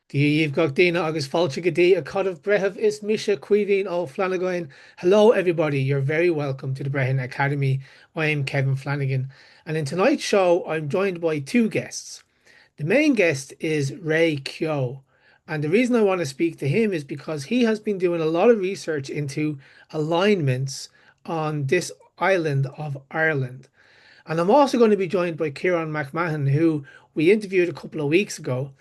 Díomh gach daoine agus fáilte go dtí a 𝗘𝗺𝗶𝗹 is mise cuidaín ó Flanagan. Hello, everybody. You're very welcome to the Brehon Academy. I'm Kevin Flanagan, and in tonight's show, I'm joined by two guests. The main guest is Ray Keogh, and the reason I want to speak to him is because he has been doing a lot of research into alignments on this island of Ireland. And I'm also going to be joined by Ciarán McMahon, who we interviewed a couple of weeks ago.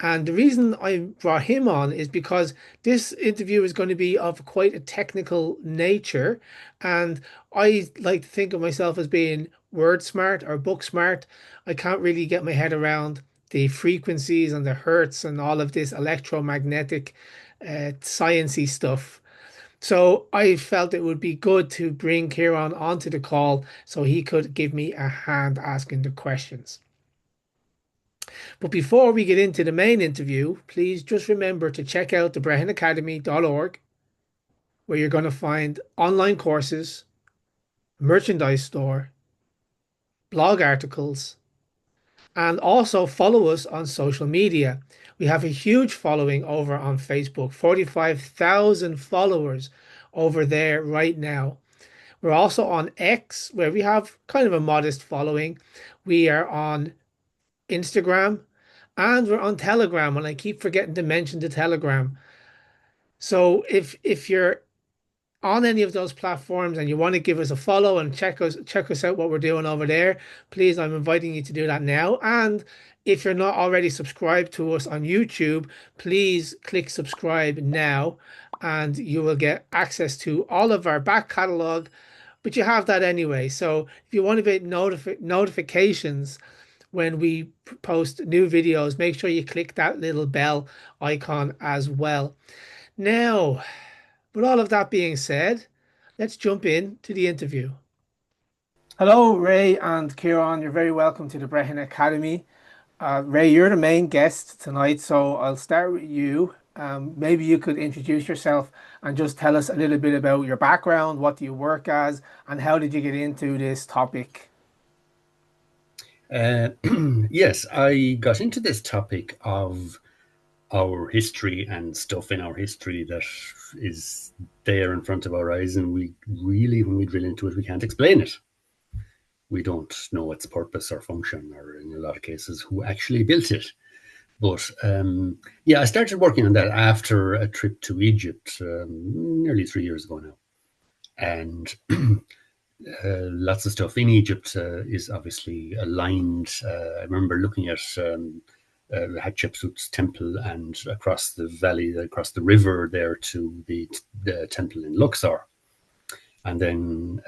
And the reason I brought him on is because this interview is going to be of quite a technical nature. And I like to think of myself as being word smart or book smart. I can't really get my head around the frequencies and the hertz and all of this electromagnetic sciencey stuff. So I felt it would be good to bring Ciarán onto the call so he could give me a hand asking the questions. But before we get into the main interview, please just remember to check out the brehonacademy.org, where you're going to find online courses, merchandise store, blog articles, and also follow us on social media. We have a huge following over on Facebook, 45,000 followers over there right now. We're also on X, where we have kind of a modest following. We are on Instagram, and we're on Telegram, and I keep forgetting to mention the Telegram. So if you're on any of those platforms and you want to give us a follow and check us out what we're doing over there, please, I'm inviting you to do that now. And if you're not already subscribed to us on YouTube, please click subscribe now, and you will get access to all of our back catalog. But you have that anyway. So if you want to get notifications when we post new videos, make sure you click that little bell icon as well. Now, with all of that being said, let's jump into the interview. Hello, Ray and Ciarán. You're very welcome to the Brehon Academy. Ray, you're the main guest tonight, so I'll start with you. Maybe you could introduce yourself and just tell us a little bit about your background, what do you work as, and how did you get into this topic? Yes, I got into this topic of our history and stuff in our history that is there in front of our eyes, and we really, when we drill into it, we can't explain it. We don't know its purpose or function, or in a lot of cases, who actually built it. But yeah, I started working on that after a trip to Egypt nearly 3 years ago now. And lots of stuff in Egypt is obviously aligned. I remember looking at Hatshepsut's temple, and across the valley, across the river there to the temple in Luxor. And then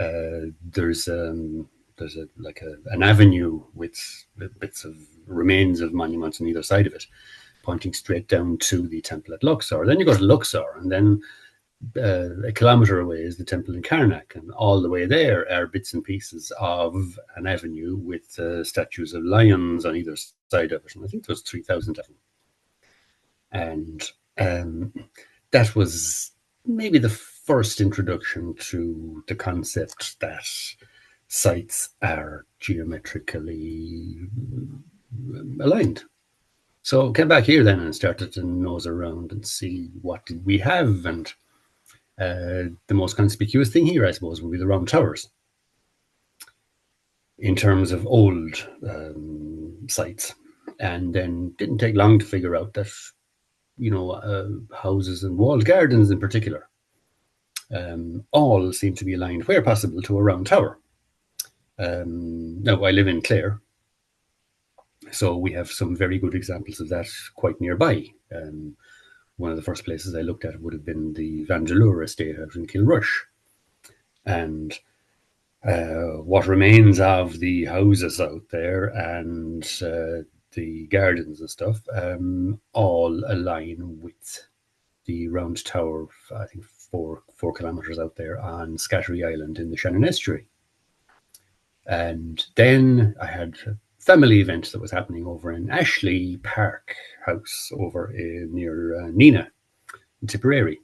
there's an avenue with bits of remains of monuments on either side of it, pointing straight down to the temple at Luxor. Then you go to Luxor, and then a kilometer away is the temple in Karnak, and all the way there are bits and pieces of an avenue with statues of lions on either side of it, and I think there was 3,000 of them. And that was maybe the first introduction to the concept that sites are geometrically aligned. So I came back here then and started to nose around and see what did we have, and the most conspicuous thing here, I suppose, would be the round towers in terms of old sites. And then didn't take long to figure out that, houses and walled gardens in particular all seem to be aligned where possible to a round tower. Now, I live in Clare, so we have some very good examples of that quite nearby. One of the first places I looked at would have been the Vandeleur estate out in Kilrush. And what remains of the houses out there and the gardens and stuff all align with the round tower, I think 4 kilometres out there on Scattery Island in the Shannon Estuary. And then I had a family event that was happening over in Ashley Park House over near Nina in Tipperary.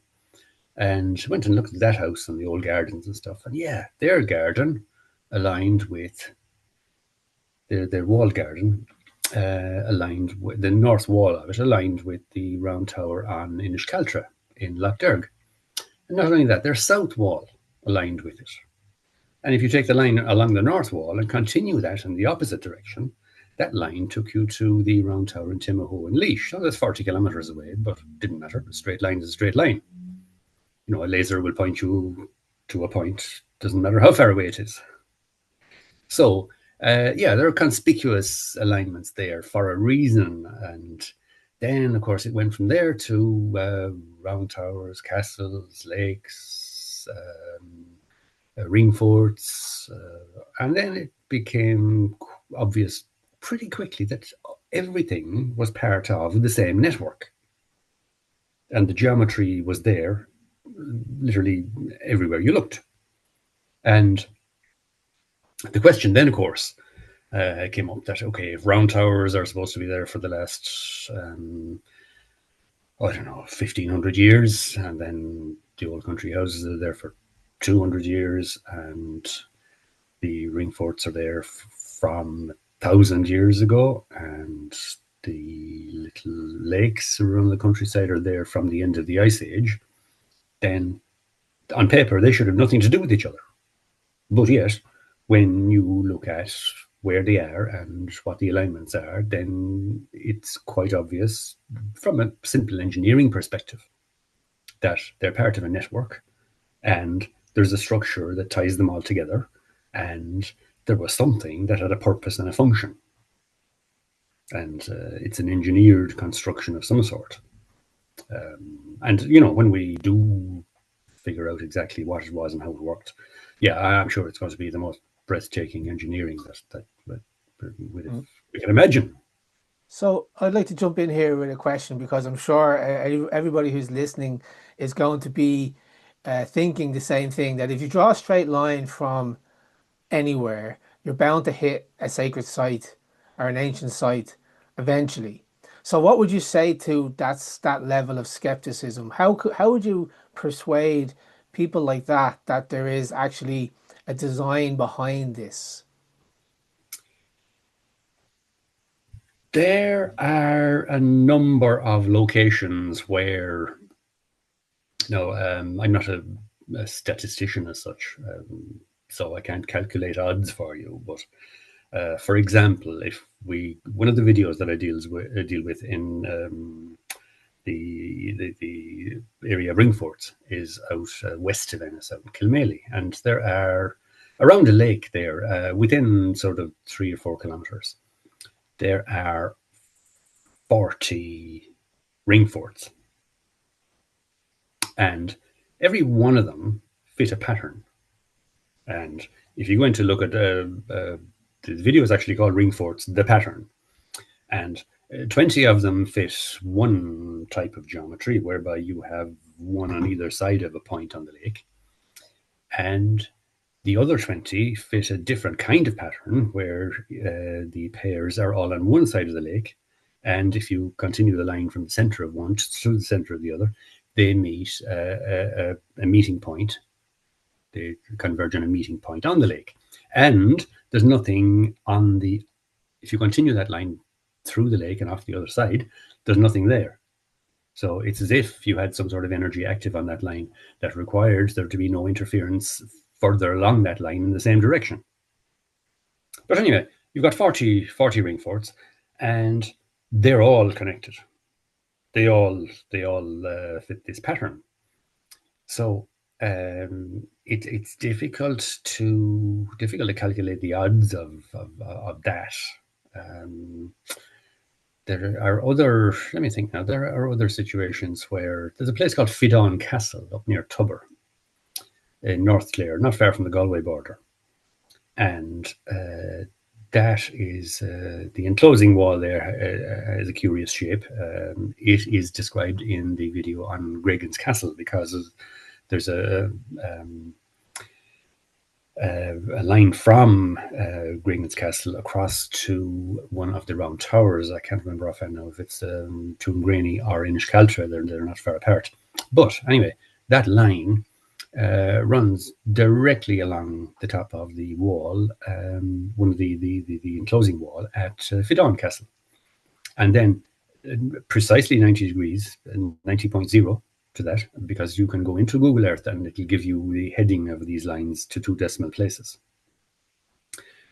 And went and looked at that house and the old gardens and stuff. And yeah, their garden aligned with their walled garden aligned with the north wall of it, aligned with the round tower on Inishcaltra in Lough. And not only that, their south wall aligned with it. And if you take the line along the north wall and continue that in the opposite direction, that line took you to the round tower in 𝗘𝗺 in Laois. So that's 40 kilometres away, but it didn't matter. A straight line is a straight line. You know, a laser will point you to a point. Doesn't matter how far away it is. So, yeah, there are conspicuous alignments there for a reason. And then, of course, it went from there to round towers, castles, lakes, ring forts, and then it became obvious pretty quickly that everything was part of the same network. And the geometry was there literally everywhere you looked. And the question then, of course, came up that, okay, if round towers are supposed to be there for the last, I don't know, 1,500 years, and then the old country houses are there for 200 years, and the ring forts are there from 1,000 years ago, and the little lakes around the countryside are there from the end of the Ice Age, then on paper they should have nothing to do with each other. But yet, when you look at where they are and what the alignments are, then it's quite obvious from a simple engineering perspective that they're part of a network, and there's a structure that ties them all together, and there was something that had a purpose and a function. And it's an engineered construction of some sort. And, you know, when we do figure out exactly what it was and how it worked, yeah, I'm sure it's going to be the most breathtaking engineering that we can imagine. So I'd like to jump in here with a question, because I'm sure everybody who's listening is going to be thinking the same thing, that if you draw a straight line from anywhere, you're bound to hit a sacred site or an ancient site eventually. So what would you say to that level of skepticism? How would you persuade people like that there is actually a design behind this? There are a number of locations where, I'm not a statistician as such, so I can't calculate odds for you. But for example, if one of the videos that I deal with in the area of ring forts is out west of Ennis, out in Kilmaley, and there are around a lake there, within sort of 3 or 4 kilometres, there are 40 ring forts, and every one of them fit a pattern. And if you go in to look at the video, is actually called Ring Forts, the Pattern, and 20 of them fit one type of geometry, whereby you have one on either side of a point on the lake, and the other 20 fit a different kind of pattern, where the pairs are all on one side of the lake, and if you continue the line from the center of one to the center of the other, they meet a meeting point. They converge on a meeting point on the lake. And there's nothing on if you continue that line through the lake and off the other side, there's nothing there. So it's as if you had some sort of energy active on that line that required there to be no interference further along that line in the same direction. But anyway, you've got 40 ring forts, and they're all connected. They all fit this pattern. So it's difficult to calculate the odds of that. There are other, let me think now, there are other situations where there's a place called Fidán Castle up near 𝗘𝗺 in North Clare, not far from the Galway border. And that is the enclosing wall there is a curious shape. It is described in the video on Gregan's Castle because there's a line from Gregan's Castle across to one of the round towers. I can't remember offhand now if it's Tuamgraney or Inishcaltra. They're not far apart. But anyway, that line runs directly along the top of the wall, one of the enclosing wall at Fidán Castle. And then precisely 90 degrees and 90.0 to that, because you can go into Google Earth and it'll give you the heading of these lines to 2 decimal places.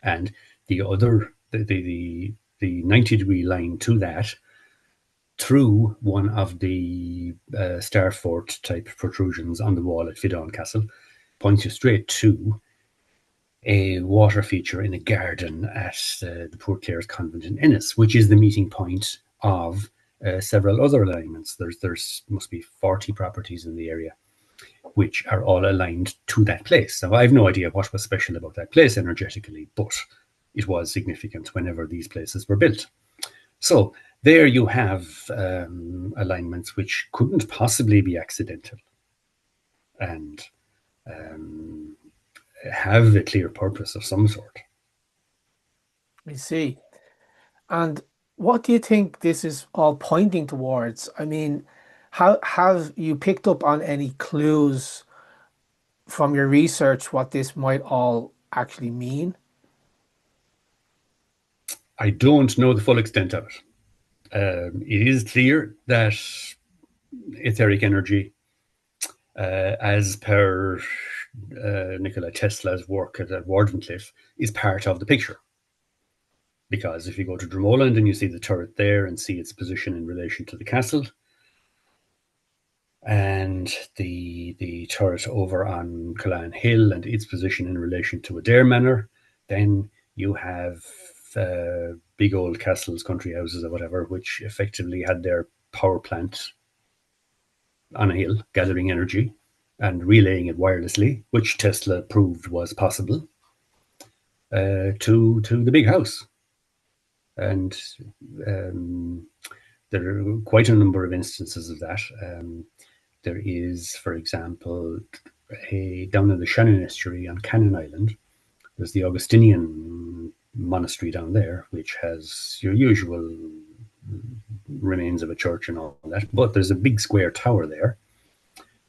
And the other, the 90-degree line to that, through one of the star fort type protrusions on the wall at 𝗘𝗺 Castle, points you straight to a water feature in a garden at the Poor Clare's Convent in Ennis, which is the meeting point of several other alignments. There's must be 40 properties in the area, which are all aligned to that place. Now, I have no idea what was special about that place energetically, but it was significant whenever these places were built. So there you have alignments which couldn't possibly be accidental and have a clear purpose of some sort. I see. And what do you think this is all pointing towards? I mean, how have you picked up on any clues from your research what this might all actually mean? I don't know the full extent of it. It is clear that etheric energy, as per Nikola Tesla's work at Wardenclyffe, is part of the picture. Because if you go to Dromoland and you see the turret there and see its position in relation to the castle, and the turret over on Cullan Hill and its position in relation to Adair Manor, then you have big old castles, country houses, or whatever, which effectively had their power plant on a hill, gathering energy and relaying it wirelessly, which Tesla proved was possible, to the big house. And there are quite a number of instances of that. There is, for example, down in the Shannon estuary on Cannon Island, there's the Augustinian monastery down there, which has your usual remains of a church and all that. But there's a big square tower there,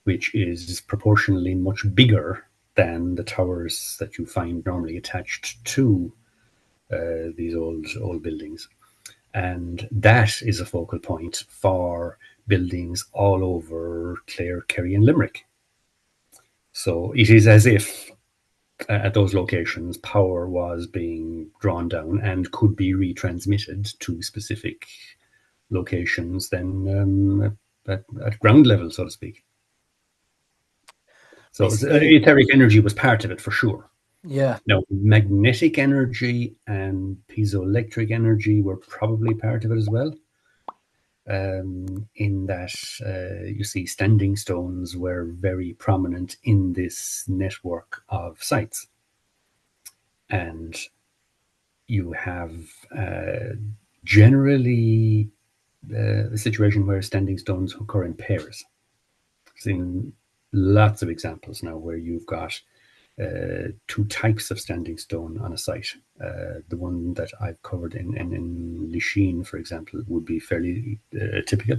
which is proportionally much bigger than the towers that you find normally attached to these old buildings. And that is a focal point for buildings all over Clare, Kerry, and Limerick. So it is as if at those locations power was being drawn down and could be retransmitted to specific locations then at ground level, so to speak. So etheric energy was part of it for sure. Yeah. Now, magnetic energy and piezoelectric energy were probably part of it as well. In that you see standing stones were very prominent in this network of sites. And you have generally a situation where standing stones occur in pairs. I've seen lots of examples now where you've got two types of standing stone on a site. The one that I've covered in Lisheen, for example, would be fairly typical,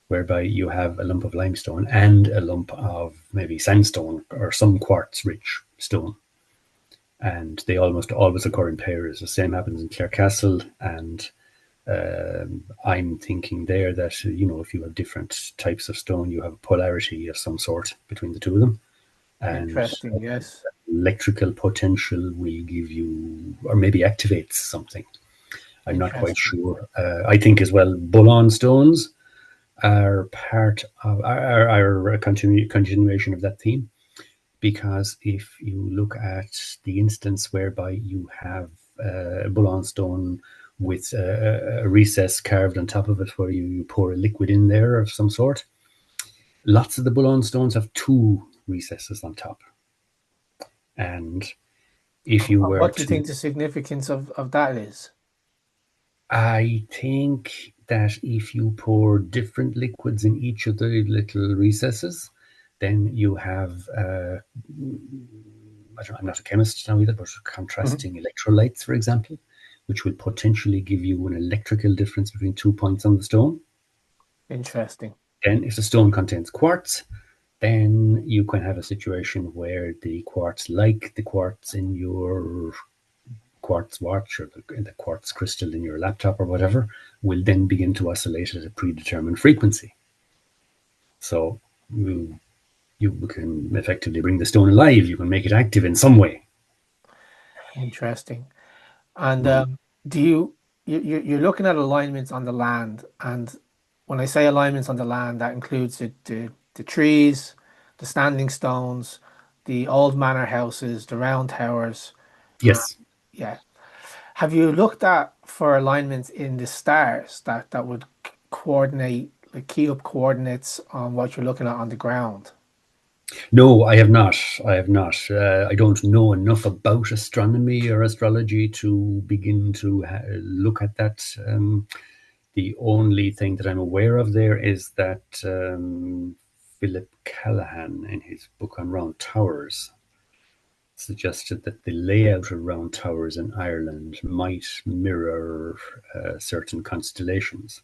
whereby you have a lump of limestone and a lump of maybe sandstone or some quartz-rich stone. And they almost always occur in pairs. The same happens in Clarecastle, and I'm thinking there that, you know, if you have different types of stone, you have a polarity of some sort between the two of them. And interesting, yes. Electrical potential will give you, or maybe activates something. I'm not quite sure. I think as well, Bullon stones are part of, are a continuation of that theme, because if you look at the instance whereby you have a Bullon stone with a recess carved on top of it where you pour a liquid in there of some sort, lots of the Bullon stones have two recesses on top. And if you were what do you think the significance of that is? I think that if you pour different liquids in each of the little recesses, then you have I'm not a chemist now either, but contrasting electrolytes, for example, which will potentially give you an electrical difference between 2 points on the stone. Interesting. Then if the stone contains quartz, then you can have a situation where the quartz, like the quartz in your quartz watch or the quartz crystal in your laptop or whatever will then begin to oscillate at a predetermined frequency. So you can effectively bring the stone alive. You can make it active in some way. Interesting. And Mm. do you're looking at alignments on the land, and when I say alignments on the land, that includes the trees, the standing stones, the old manor houses, the round towers. Yes. Yeah. Have you looked at for alignments in the stars that would coordinate, like key up coordinates on what you're looking at on the ground? No, I have not. I have not. I don't know enough about astronomy or astrology to begin to look at that. The only thing that I'm aware of there is that Philip Callahan, in his book on round towers, suggested that the layout of round towers in Ireland might mirror certain constellations.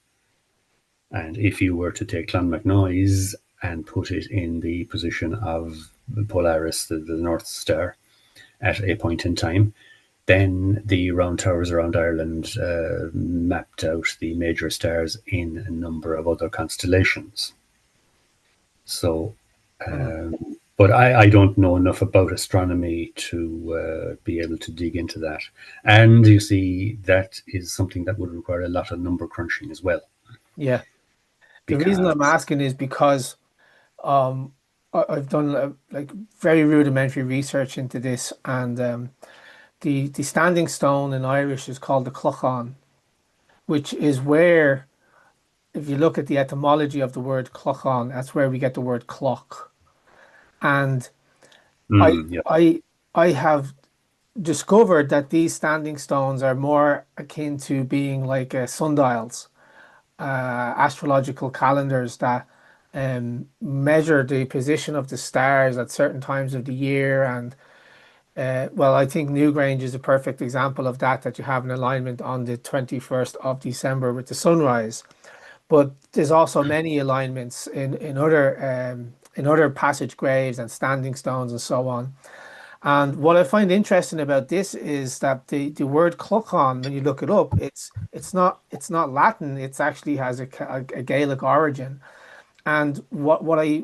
And if you were to take Clonmacnoise and put it in the position of Polaris, the North Star, at a point in time, then the round towers around Ireland mapped out the major stars in a number of other constellations. So, Hmm. but I don't know enough about astronomy to be able to dig into that. And you see, that is something that would require a lot of number crunching as well, Yeah. The reason I'm because asking is because I've done like very rudimentary research into this, and the standing stone in Irish is called the clochán, which is where, if you look at the etymology of the word clochán, that's where we get the word clock. And I yeah, I I have discovered that these standing stones are more akin to being like sundials, astrological calendars that measure the position of the stars at certain times of the year. And well, I think Newgrange is a perfect example of that, that you have an alignment on the 21st of December with the sunrise. But there's also many alignments in other passage graves and standing stones and so on. And what I find interesting about this is that the word clochán, when you look it up, it's not Latin. It's actually has a Gaelic origin. And what I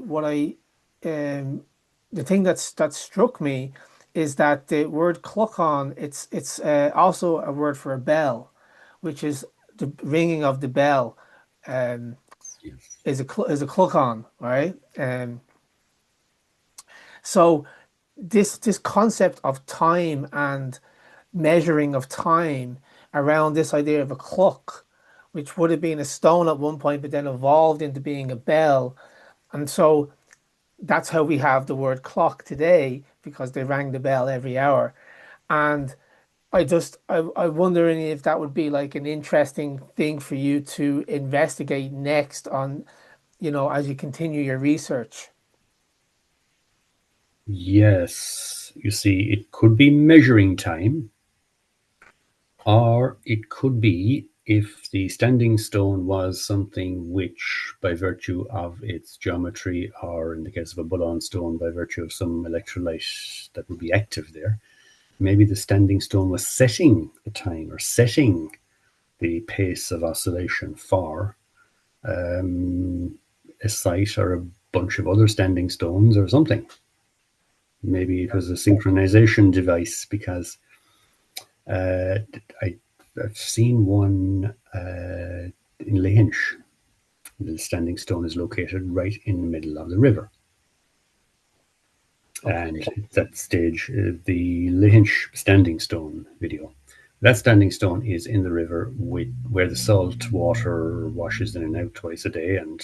the thing that struck me is that the word clochán, it's also a word for a bell, which is the ringing of the bell. Um, yes. is a clochán, right? So this concept of time and measuring of time around this idea of a clock, which would have been a stone at one point, but then evolved into being a bell. And so that's how we have the word clock today, because they rang the bell every hour. And I'm wondering if that would be like an interesting thing for you to investigate next on, as you continue your research. Yes, you see, it could be measuring time, or it could be if the standing stone was something which, by virtue of its geometry, or in the case of a Bullion stone, by virtue of some electrolyte that would be active there, maybe the standing stone was setting the time or setting the pace of oscillation for um, a site or a bunch of other standing stones or something. Maybe it was a synchronization device because uh, I, I've seen one in Lahinch. The standing stone is located right in the middle of the river. And Okay. at that stage, the Lahinch standing stone video. That standing stone is in the river where the salt water washes in and out twice a day. And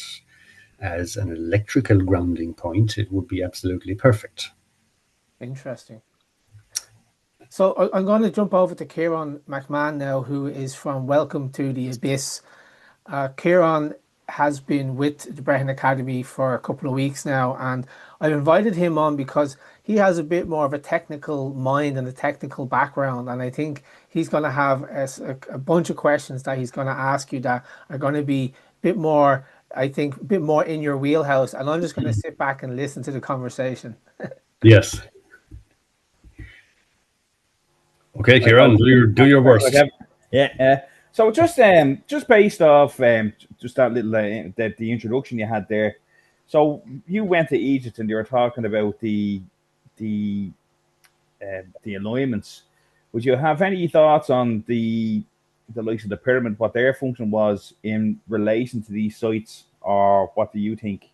as an electrical grounding point, it would be absolutely perfect. Interesting. So I'm going to jump over to Ciarán McMahon now, who is from Welcome to the Abyss. Ciarán has been with the Brehon Academy for a couple of weeks now, and I've invited him on because he has a bit more of a technical mind and a technical background, and I think he's going to have a bunch of questions that he's going to ask you that are going to be a bit more, I think, a bit more in your wheelhouse, and I'm just going to sit back and listen to the conversation. Yes. Okay, I thought, Ciarán, do your worst. yeah. So just based off just that little the introduction you had there. So you went to Egypt and you were talking about the alignments. Would you have any thoughts on the likes of the pyramid, what their function was in relation to these sites, or what do you think?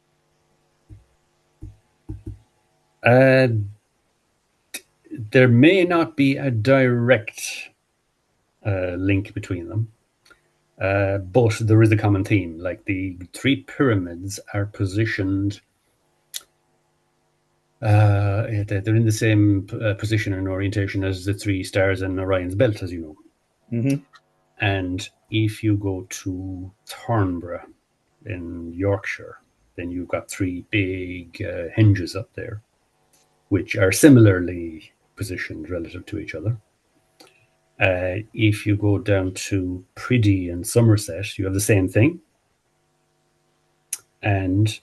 There may not be a direct link between them, but there is a common theme. Like the three pyramids are positioned. They're in the same position and orientation as the three stars in Orion's belt, as you know. Mm-hmm. And if you go to 𝗘𝗺𝗶𝗹 in Yorkshire, then you've got three big hinges up there, which are similarly positioned relative to each other. If you go down to 𝗘𝗺𝗶 in Somerset, you have the same thing. And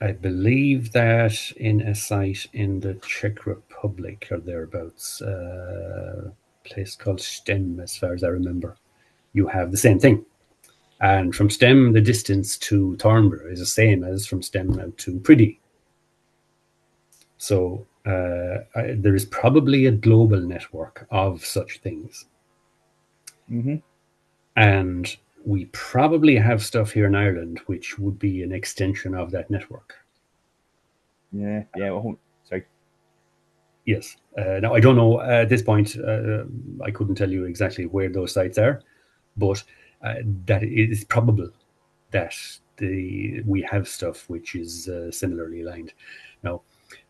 I believe that in a site in the Czech Republic or thereabouts, a place called 𝗘𝗺, as far as I remember, you have the same thing. And from 𝗘𝗺, the distance to 𝗘𝗺𝗶𝗹 is the same as from 𝗘𝗺 out to 𝗘𝗺𝗶. So there is probably a global network of such things. Mm-hmm. And we probably have stuff here in Ireland which would be an extension of that network. Yeah. Sorry. Yes. Now, I don't know at this point, I couldn't tell you exactly where those sites are, but that it is probable that we have stuff which is similarly aligned. Now,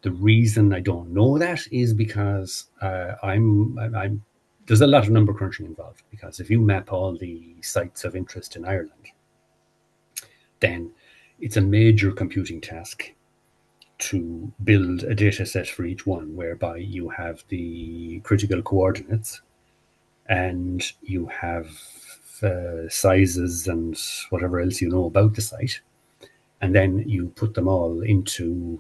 the reason I don't know that is because there's a lot of number crunching involved, because if you map all the sites of interest in Ireland, then it's a major computing task to build a data set for each one, whereby you have the critical coordinates and you have sizes and whatever else you know about the site, and then you put them all into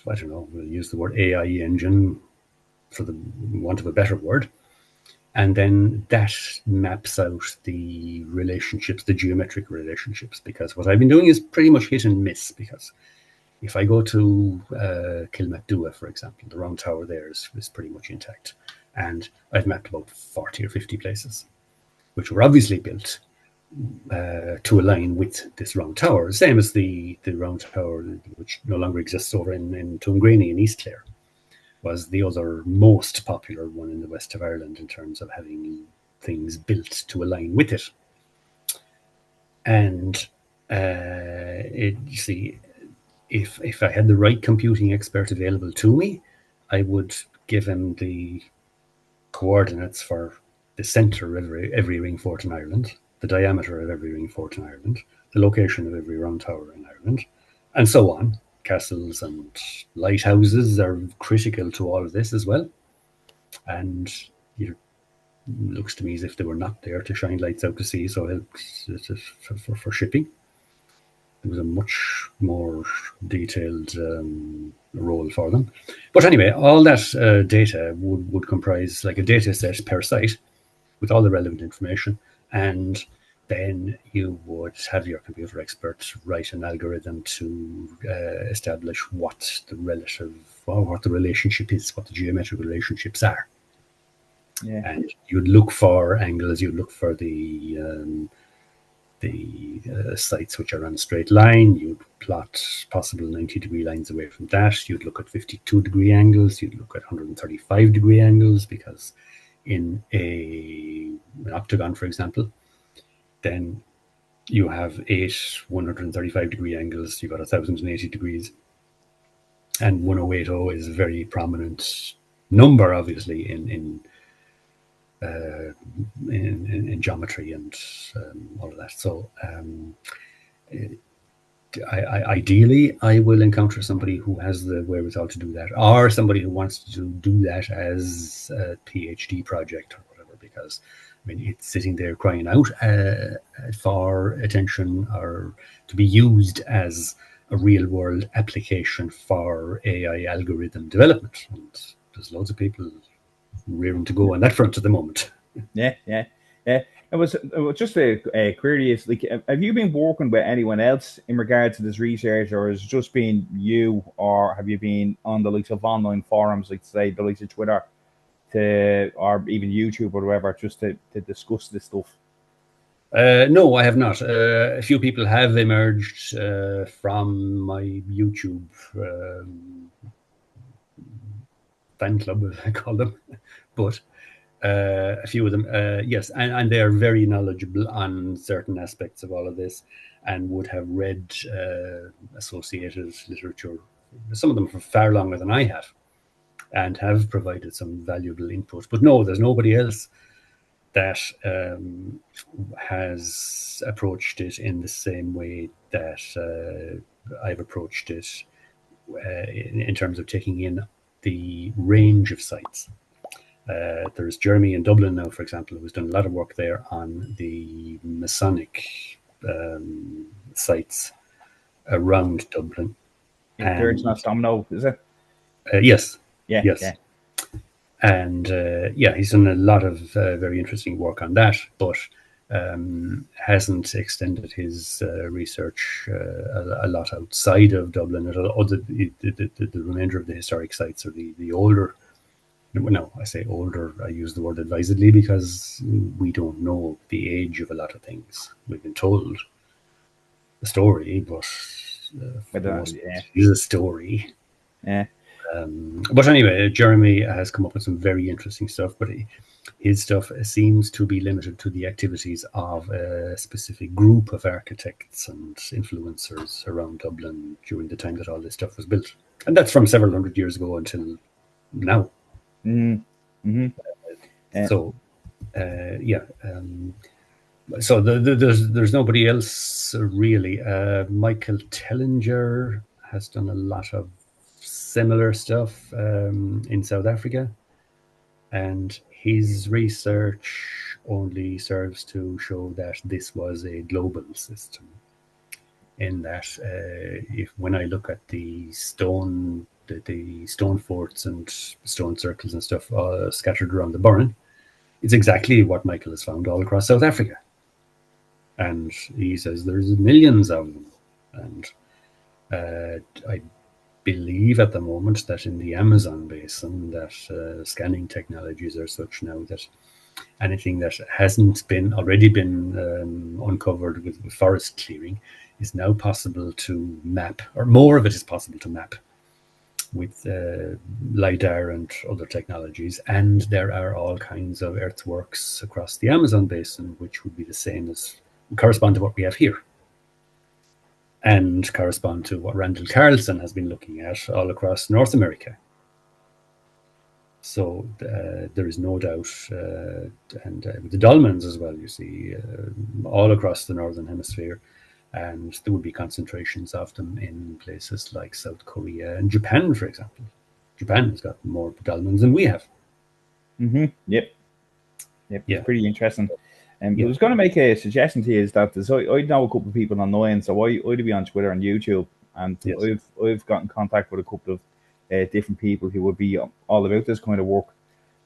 I don't know, we'll use the word AI engine for the want of a better word, and then that maps out the relationships, the geometric relationships, because what I've been doing is pretty much hit and miss. Because if I go to 𝗘𝗺𝗶𝗹, for example, the round tower there is pretty much intact, and I've mapped about 40 or 50 places, which were obviously built to align with this round tower, same as the round tower which no longer exists over in Tuamgraney in East Clare, was the other most popular one in the west of Ireland in terms of having things built to align with it. And you see, if I had the right computing expert available to me, I would give him the coordinates for the center of every ring fort in Ireland, the diameter of every ring fort in Ireland, the location of every round tower in Ireland, and so on. Castles and lighthouses are critical to all of this as well. And it looks to me as if they were not there to shine lights out to sea, so it helps for shipping. There was a much more detailed role for them. But anyway, all that data would comprise like a data set per site with all the relevant information, and then you would have your computer expert write an algorithm to establish what the relationship is, what the geometric relationships are. Yeah. And you'd look for angles, you'd look for the sites which are on a straight line, you'd plot possible 90-degree lines away from that, you'd look at 52-degree angles, you'd look at 135-degree angles, because in an octagon, for example, then you have 8 135-degree angles, you've got 1,080 degrees, and 1080 is a very prominent number, obviously, in geometry and all of that. So ideally, I will encounter somebody who has the wherewithal to do that, or somebody who wants to do that as a PhD project or whatever, because I mean, it's sitting there crying out for attention, or to be used as a real world application for AI algorithm development. And there's loads of people rearing to go on that front at the moment. Yeah. It was just a query is like, have you been working with anyone else in regard to this research, or has it just been you, or have you been on the likes of online forums, like say the likes of Twitter, or even YouTube or whatever, just to discuss this stuff? No, I have not. A few people have emerged from my YouTube fan club, as I call them, but a few of them, yes, and they are very knowledgeable on certain aspects of all of this, and would have read associated literature, some of them for far longer than I have, and have provided some valuable input. But no, there's nobody else that has approached it in the same way that I've approached it in terms of taking in the range of sites. There's Jeremy in Dublin now, for example, who's done a lot of work there on the Masonic sites around Dublin. There's not domino, is it? Yes. Yeah. Yes. Yeah. And he's done a lot of very interesting work on that, but hasn't extended his research a lot outside of Dublin. The remainder of the historic sites are the older. No, I say older. I use the word advisedly because we don't know the age of a lot of things. We've been told the story, but it is a story. Yeah. But anyway, Jeremy has come up with some very interesting stuff, but his stuff seems to be limited to the activities of a specific group of architects and influencers around Dublin during the time that all this stuff was built. And that's from several hundred years ago until now. Mm-hmm. So there's nobody else really. Michael Tellinger has done a lot of similar stuff in South Africa, and his research only serves to show that this was a global system. In that, when I look at the stone forts and stone circles and stuff scattered around the Burren, it's exactly what Michael has found all across South Africa. And he says there's millions of them. And I believe at the moment that in the Amazon basin that scanning technologies are such now that anything that hasn't already been uncovered with forest clearing is now possible to map, or more of it is possible to map with LiDAR and other technologies. And there are all kinds of earthworks across the Amazon basin, which would be the same as correspond to what we have here, and correspond to what Randall Carlson has been looking at all across North America. So there is no doubt, and the dolmens as well, you see, all across the Northern Hemisphere, and there would be concentrations of them in places like South Korea and Japan, for example. Japan has got more dolmens than we have. Mm-hmm. Yep. Yeah. It's pretty interesting. I was going to make a suggestion to you is that I know a couple of people online, so I'd be on Twitter and YouTube, and I've got in contact with a couple of different people who would be all about this kind of work.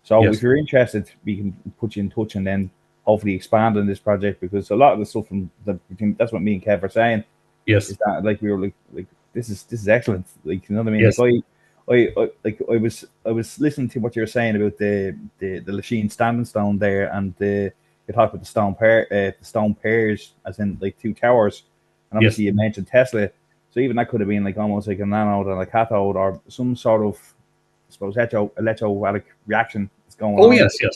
So if you're interested, we can put you in touch and then hopefully expand on this project, because a lot of the stuff that's what me and Kev are saying. Yes, is that like we were like this is excellent. Like, you know what I mean? Yes. Like I was listening to what you were saying about the Lachine standing stone there, and you talked about the stone pairs, as in like two towers, and obviously you mentioned Tesla, so even that could have been like almost like an anode and a cathode, or some sort of, I suppose, electrolytic reaction is going on. Oh yes. You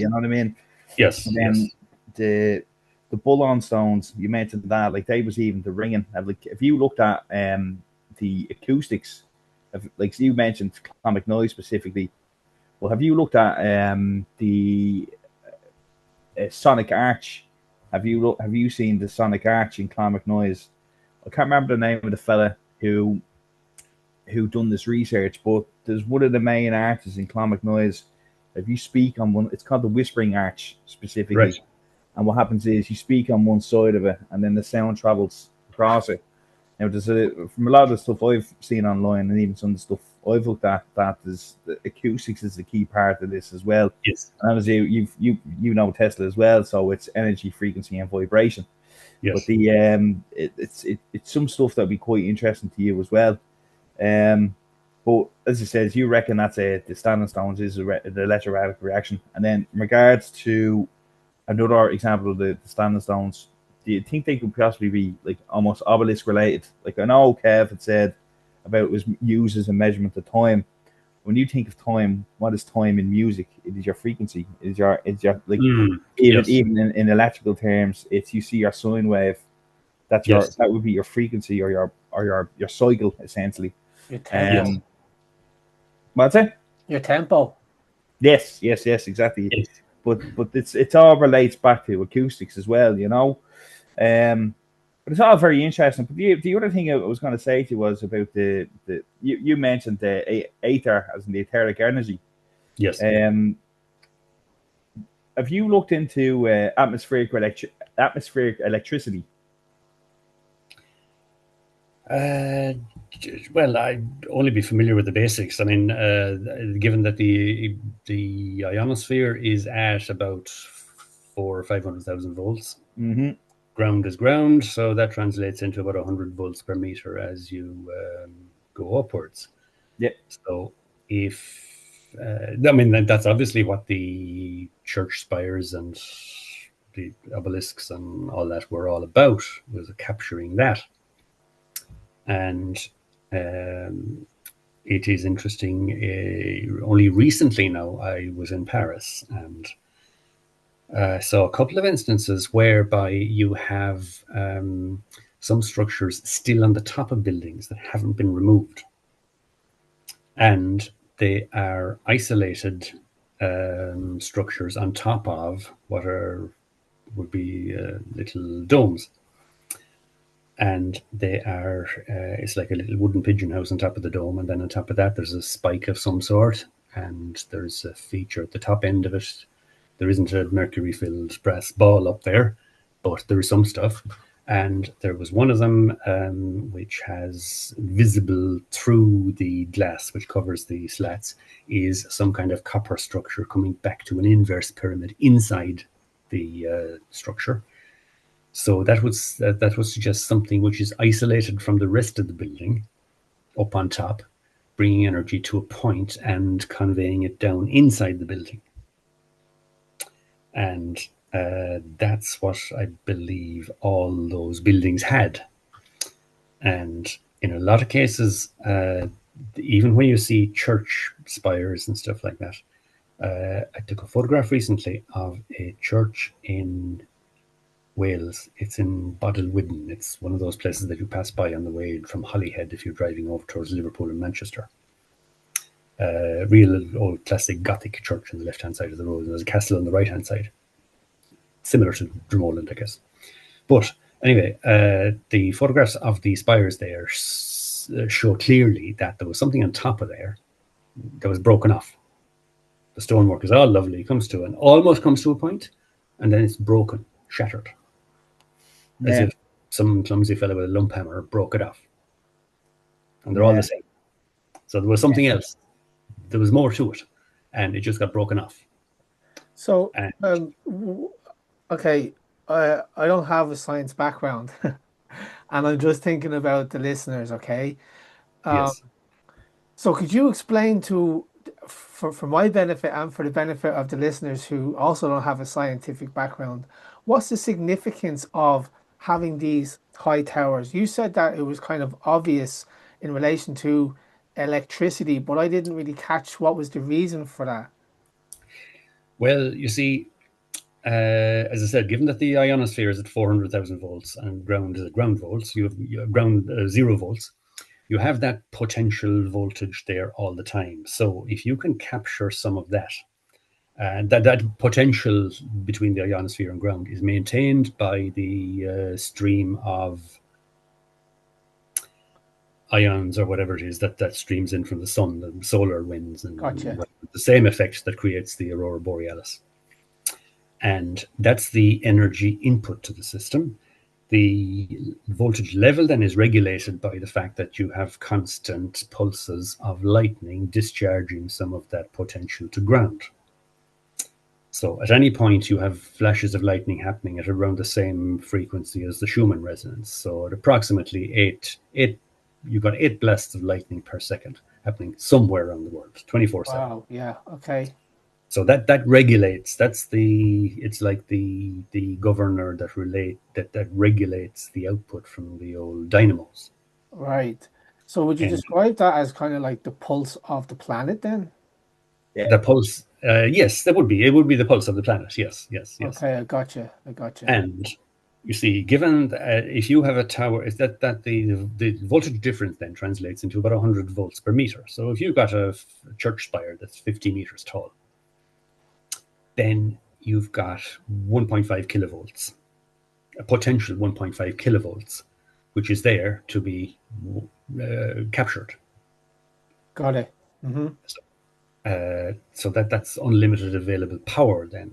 know what I mean? Yes. And then the Bullon stones, you mentioned that, like they was even the ringing. Like if you looked at the acoustics, like you mentioned Clonmacnoise specifically, well, have you looked at the sonic arch? Have you seen the sonic arch in Clonmacnoise? I can't remember the name of the fella who done this research, but there's one of the main arches in Clonmacnoise. If you speak on one, it's called the Whispering Arch specifically. Right. And what happens is you speak on one side of it, and then the sound travels across it. Now, from a lot of the stuff I've seen online, and even some of the stuff I've looked at that is the acoustics is the key part of this as well. Yes. And obviously you know Tesla as well, so it's energy, frequency, and vibration. Yes. But the it's some stuff that'll be quite interesting to you as well. But as I said, you reckon that's the standing stones is the electromagnetic reaction. And then in regards to another example of the standing stones, do you think they could possibly be like almost obelisk related? Like I know Kev had said about it was used as a measurement of time. When you think of time, what is time in music? It is your frequency. It's your like even in electrical terms, it's you see your sine wave. That's your that would be your frequency or your cycle essentially. Your tempo. What's it? Your tempo. Yes, exactly. Yes. But it's all relates back to acoustics as well, you know. But it's all very interesting. But the other thing I was going to say to you was about you mentioned the aether as in the etheric energy. Yes. Have you looked into atmospheric electricity? Well, I'd only be familiar with the basics. I mean, given that the ionosphere is at about 400,000 or 500,000 volts, ground is ground, so that translates into about 100 volts per meter as you go upwards. Yeah. So if I mean that's obviously what the church spires and the obelisks and all that were all about, was capturing that. And it is interesting. Only recently now, I was in Paris and saw a couple of instances whereby you have some structures still on the top of buildings that haven't been removed, and they are isolated structures on top of what would be little domes. And they are, it's like a little wooden pigeon house on top of the dome. And then on top of that, there's a spike of some sort. And there's a feature at the top end of it. There isn't a mercury-filled brass ball up there, but there is some stuff. And there was one of them which has visible through the glass, which covers the slats, is some kind of copper structure coming back to an inverse pyramid inside the structure. So that would suggest something which is isolated from the rest of the building up on top, bringing energy to a point and conveying it down inside the building. And that's what I believe all those buildings had. And in a lot of cases, even when you see church spires and stuff like that, I took a photograph recently of a church in Wales. It's in Bodilwydden. It's one of those places that you pass by on the way from Holyhead if you're driving over towards Liverpool and Manchester. Real old classic Gothic church on the left-hand side of the road, and there's a castle on the right-hand side. Similar to Dromoland, I guess. But anyway, the photographs of the spires there show clearly that there was something on top of there that was broken off. The stonework is all lovely, almost comes to a point, and then it's broken, shattered. As if some clumsy fellow with a lump hammer broke it off. And they're all the same. So there was something else. There was more to it. And it just got broken off. So, okay, I don't have a science background. And I'm just thinking about the listeners, okay? Yes. So could you explain for my benefit and for the benefit of the listeners who also don't have a scientific background, what's the significance of having these high towers? You said that it was kind of obvious in relation to electricity, but I didn't really catch what was the reason for that. Well, you see, as I said, given that the ionosphere is at 400,000 volts and ground is at ground volts, you have ground 0 volts, you have that potential voltage there all the time. So if you can capture some of that, that potential between the ionosphere and ground is maintained by the stream of ions or whatever it is that streams in from the sun, the solar winds, and Gotcha. The same effect that creates the aurora borealis. And that's the energy input to the system. the voltage level then is regulated by the fact that you have constant pulses of lightning discharging some of that potential to ground. So at any point you have flashes of lightning happening at around the same frequency as the Schumann resonance. So at approximately you've got 8 blasts of lightning per second happening somewhere around the world, 24/7. Wow, yeah, okay. So that regulates. It's like the governor that regulates the output from the old dynamos. Right. So would you describe that as kind of like the pulse of the planet then? Yeah. The pulse, yes, that would be. It would be the pulse of the planet. Yes. Okay, I gotcha. And you see, given if you have a tower, is that the voltage difference then translates into about 100 volts per meter. So if you've got a church spire that's 50 meters tall, then you've got 1.5 kilovolts, a potential 1.5 kilovolts, which is there to be captured. Got it. Mm-hmm. So that's unlimited available power then,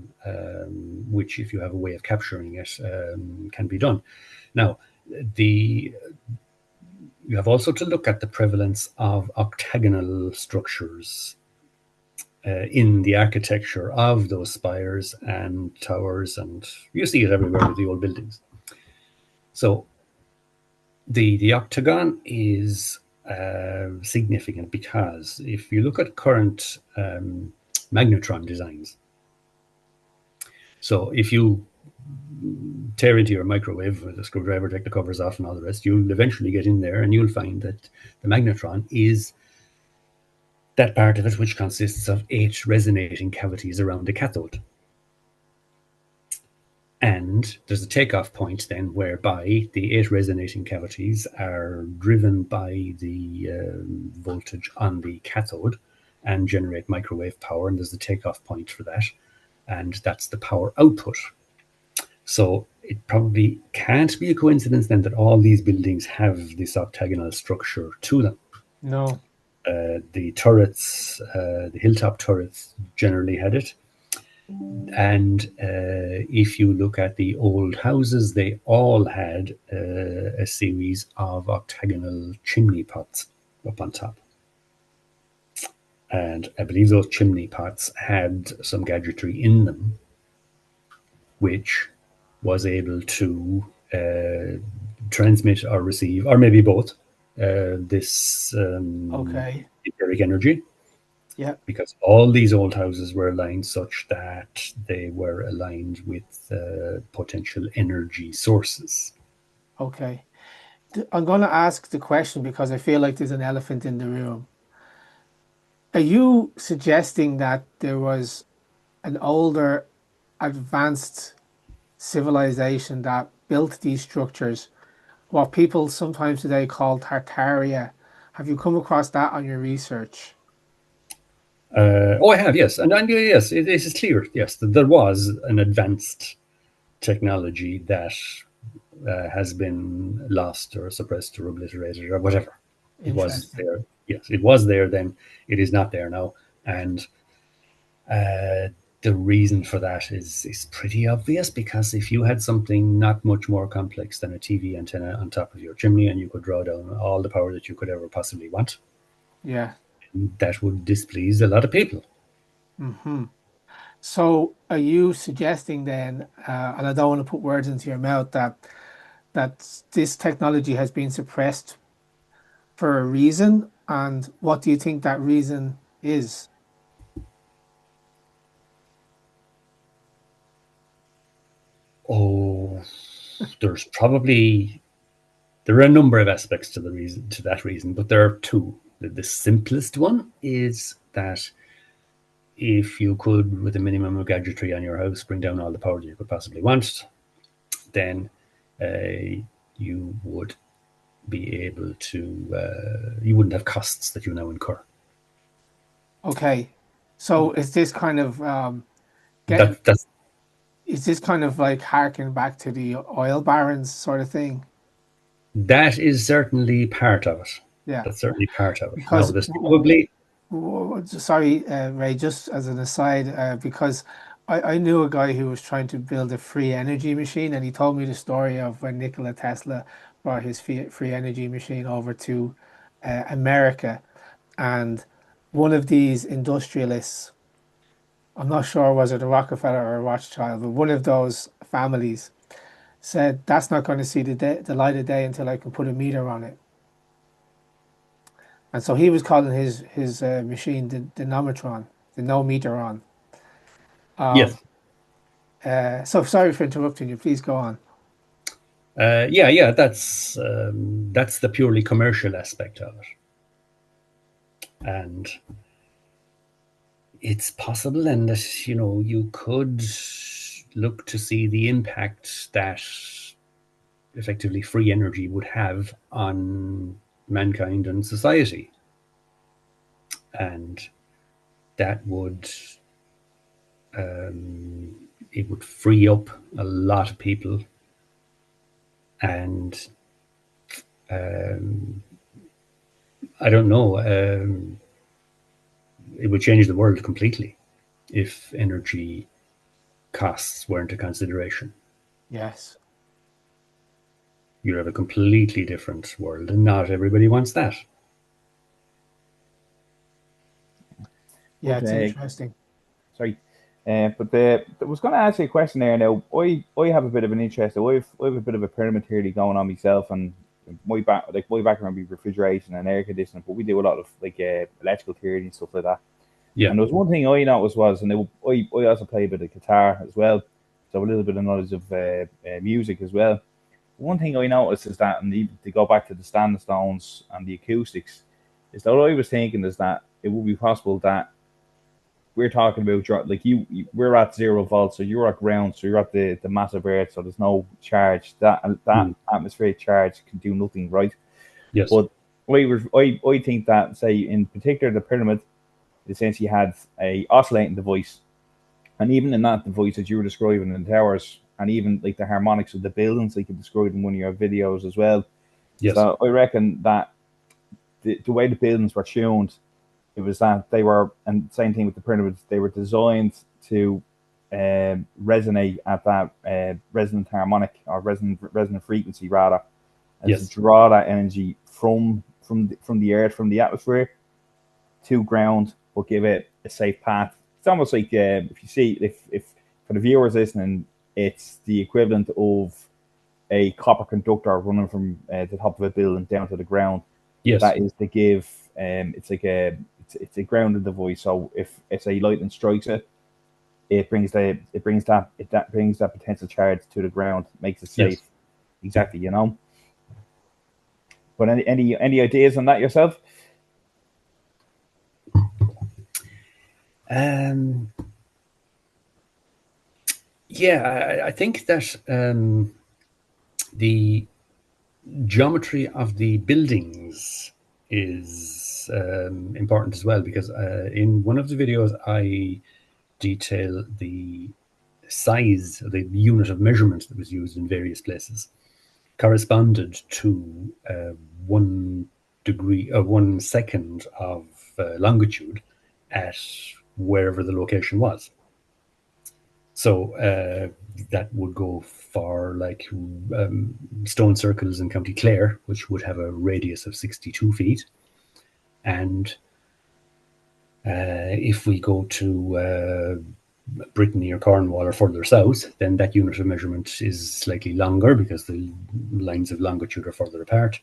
which if you have a way of capturing it, can be done. Now, you have also to look at the prevalence of octagonal structures in the architecture of those spires and towers, and you see it everywhere with the old buildings. So the octagon is significant because if you look at current magnetron designs, so if you tear into your microwave with a screwdriver, take the covers off and all the rest, you'll eventually get in there and you'll find that the magnetron is that part of it which consists of 8 resonating cavities around the cathode. And there's a takeoff point then whereby the 8 resonating cavities are driven by the voltage on the cathode and generate microwave power, and there's a takeoff point for that, and that's the power output. So it probably can't be a coincidence then that all these buildings have this octagonal structure to them. No. The turrets, the hilltop turrets generally had it. And if you look at the old houses, they all had a series of octagonal chimney pots up on top. And I believe those chimney pots had some gadgetry in them, which was able to transmit or receive, or maybe both, this etheric energy. Yeah. Because all these old houses were aligned such that they were aligned with potential energy sources. Okay. I'm going to ask the question because I feel like there's an elephant in the room. Are you suggesting that there was an older, advanced civilization that built these structures, what people sometimes today call Tartaria? Have you come across that on your research? I have, yes. And yes, it is clear, yes, that there was an advanced technology that has been lost or suppressed or obliterated or whatever. It was there. Yes, it was there then. It is not there now. And the reason for that is pretty obvious, because if you had something not much more complex than a TV antenna on top of your chimney and you could draw down all the power that you could ever possibly want, yeah, that would displease a lot of people. Mm-hmm. So are you suggesting then, and I don't want to put words into your mouth, that this technology has been suppressed for a reason? And what do you think that reason is? Oh, there are a number of aspects to that reason, but there are two. The simplest one is that if you could, with a minimum of gadgetry on your house, bring down all the power that you could possibly want, then you would be able to, you wouldn't have costs that you now incur. Okay, so is this kind of is this kind of like harking back to the oil barons sort of thing? That is certainly part of it. Yeah, that's certainly part of it. Because now, there's probably sorry, Ray, just as an aside, because I knew a guy who was trying to build a free energy machine, and he told me the story of when Nikola Tesla brought his free energy machine over to America, and one of these industrialists, I'm not sure was it a Rockefeller or a Rothschild, but one of those families said that's not going to see the light of day until I can put a meter on it. And so he was calling his machine the Nometron, the no meter on. Yes. So sorry for interrupting you. Please go on. Yeah. That's the purely commercial aspect of it, and it's possible, and that you could look to see the impact that effectively free energy would have on mankind and society, and that would it would free up a lot of people, and I don't know, it would change the world completely if energy costs weren't a consideration. Yes. You'd have a completely different world, and not everybody wants that. Yeah, it's interesting. Sorry. But I was going to ask you a question there. Now, I have a bit of an interest. I have a bit of a pyramid theory going on myself, and my background be refrigeration and air conditioning, but we do a lot of electrical theory and stuff like that. Yeah. And there was one thing I noticed was, and I also play a bit of guitar as well, so a little bit of knowledge of music as well. One thing I noticed is that, and to go back to the standing stones and the acoustics, is that what I was thinking is that it would be possible that we're talking about, like we're at 0 volts, so you're at ground, so you're at the massive earth, so there's no charge. That atmospheric charge can do nothing, right? Yes. But I think that, say, in particular, the pyramid essentially had a oscillating device, and even in that device that you were describing in the towers, and even like the harmonics of the buildings, like you described in one of your videos as well. Yes. So I reckon that the way the buildings were tuned, it was that they were, and same thing with the pyramids, they were designed to resonate at that resonant harmonic, or resonant frequency rather, as to draw that energy from the earth, from the atmosphere to ground, but give it a safe path. It's almost like if you see, if for the viewers listening, it's the equivalent of a copper conductor running from the top of a building down to the ground. Yes. That is to give it's a grounded device. So if a lightning strikes it, it brings that potential charge to the ground, makes it safe. Yes. Exactly, But any ideas on that yourself? Yeah, I think that the geometry of the buildings is important as well, because in one of the videos I detail the size, the unit of measurement that was used in various places corresponded to 1 degree or 1 second of longitude at wherever the location was. So that would go for like stone circles in County Clare, which would have a radius of 62 feet. And if we go to Brittany or Cornwall or further south, then that unit of measurement is slightly longer because the lines of longitude are further apart.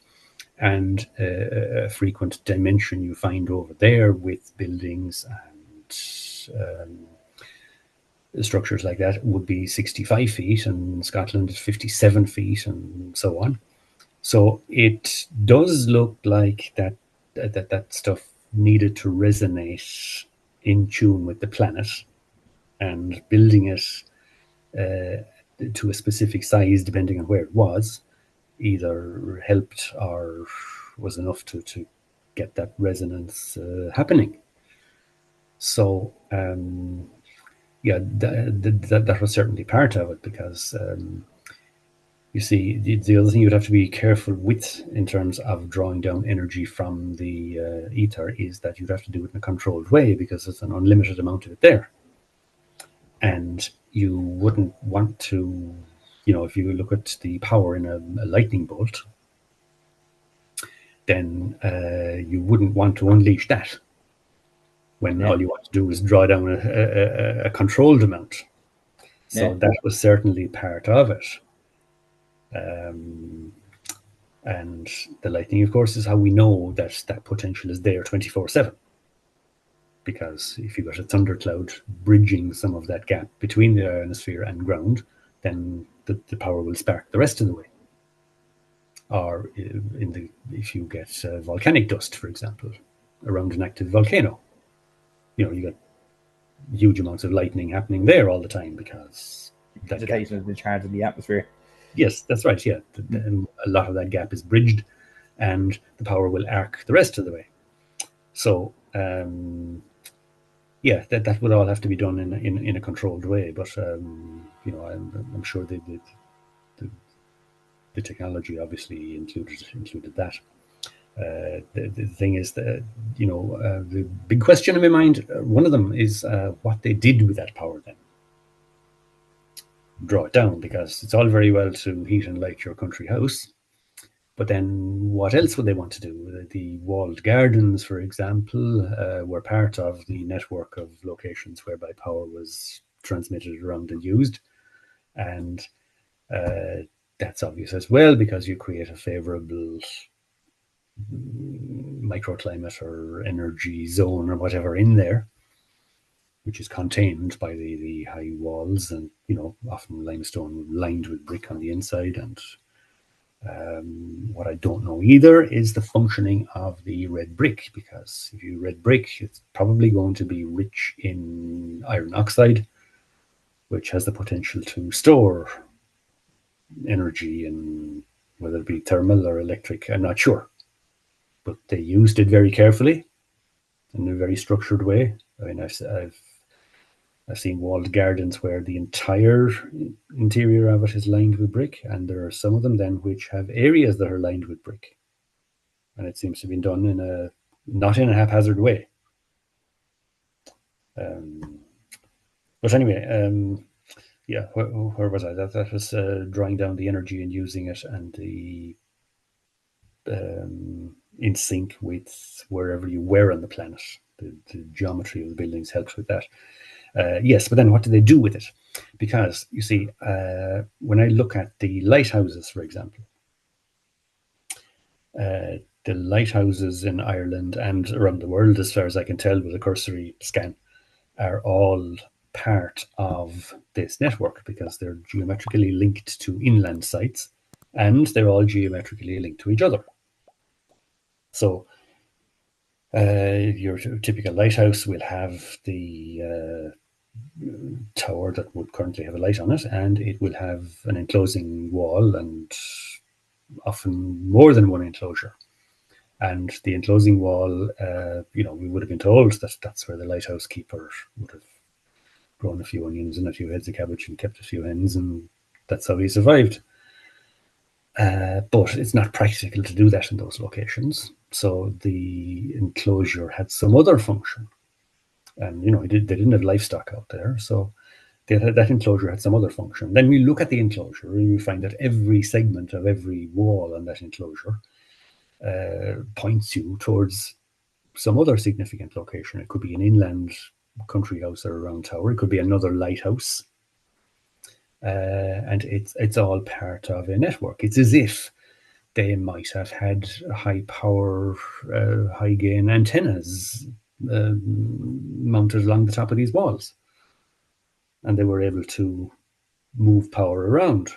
And a frequent dimension you find over there with buildings and structures like that would be 65 feet, and Scotland is 57 feet, and so on. So it does look like that stuff needed to resonate in tune with the planet, and building it to a specific size, depending on where it was, either helped or was enough to get that resonance happening. So yeah, that was certainly part of it, because you see, the other thing you'd have to be careful with in terms of drawing down energy from the ether is that you'd have to do it in a controlled way, because there's an unlimited amount of it there. And you wouldn't want to, if you look at the power in a lightning bolt, then you wouldn't want to unleash that when all you want to do is draw down a controlled amount. So that was certainly part of it. And the lightning, of course, is how we know that that potential is there 24/7. Because if you got a thundercloud bridging some of that gap between the ionosphere and ground, then the power will spark the rest of the way. Or if you get volcanic dust, for example, around an active volcano, you got huge amounts of lightning happening there all the time because the charge in the atmosphere. Yes, that's right. Yeah, a lot of that gap is bridged, and the power will arc the rest of the way. So yeah, that would all have to be done in a controlled way. But I'm sure the technology obviously included that. The thing is that the big question in my mind, one of them is what they did with that power then. Draw it down, because it's all very well to heat and light your country house, but then what else would they want to do? The walled gardens, for example, were part of the network of locations whereby power was transmitted around and used, and that's obvious as well, because you create a favorable microclimate or energy zone or whatever in there, which is contained by the high walls and often limestone lined with brick on the inside. And what I don't know either is the functioning of the red brick, because if you red brick, it's probably going to be rich in iron oxide, which has the potential to store energy, and whether it be thermal or electric, I'm not sure. But they used it very carefully in a very structured way. I mean, I've seen walled gardens where the entire interior of it is lined with brick, and there are some of them then which have areas that are lined with brick, and it seems to have been done not in a haphazard way. But anyway, yeah, where was I? That was drawing down the energy and using it, and the in sync with wherever you were on the planet. The geometry of the buildings helps with that. Yes, but then what do they do with it? Because you see, when I look at the lighthouses, for example, the lighthouses in Ireland and around the world, as far as I can tell with a cursory scan, are all part of this network, because they're geometrically linked to inland sites, and they're all geometrically linked to each other. So your typical lighthouse will have the tower that would currently have a light on it, and it will have an enclosing wall, and often more than one enclosure. And the enclosing wall, we would have been told that that's where the lighthouse keeper would have grown a few onions and a few heads of cabbage and kept a few hens, and that's how he survived. But it's not practical to do that in those locations. So the enclosure had some other function. And, they didn't have livestock out there. So that enclosure had some other function. Then we look at the enclosure and we find that every segment of every wall on that enclosure points you towards some other significant location. It could be an inland country house or a round tower. It could be another lighthouse. And it's all part of a network. It's as if they might have had high power, high gain antennas mounted along the top of these walls, and they were able to move power around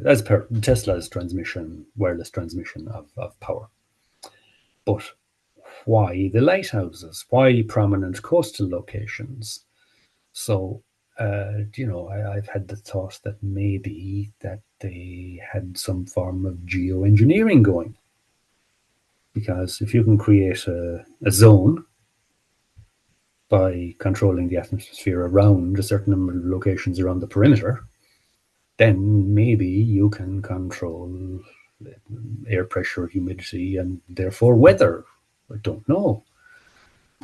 as per Tesla's wireless transmission of power. But why the lighthouses? Why prominent coastal locations? So I've had the thought that maybe that they had some form of geoengineering going. Because if you can create a zone by controlling the atmosphere around a certain number of locations around the perimeter, then maybe you can control air pressure, humidity, and therefore weather. I don't know.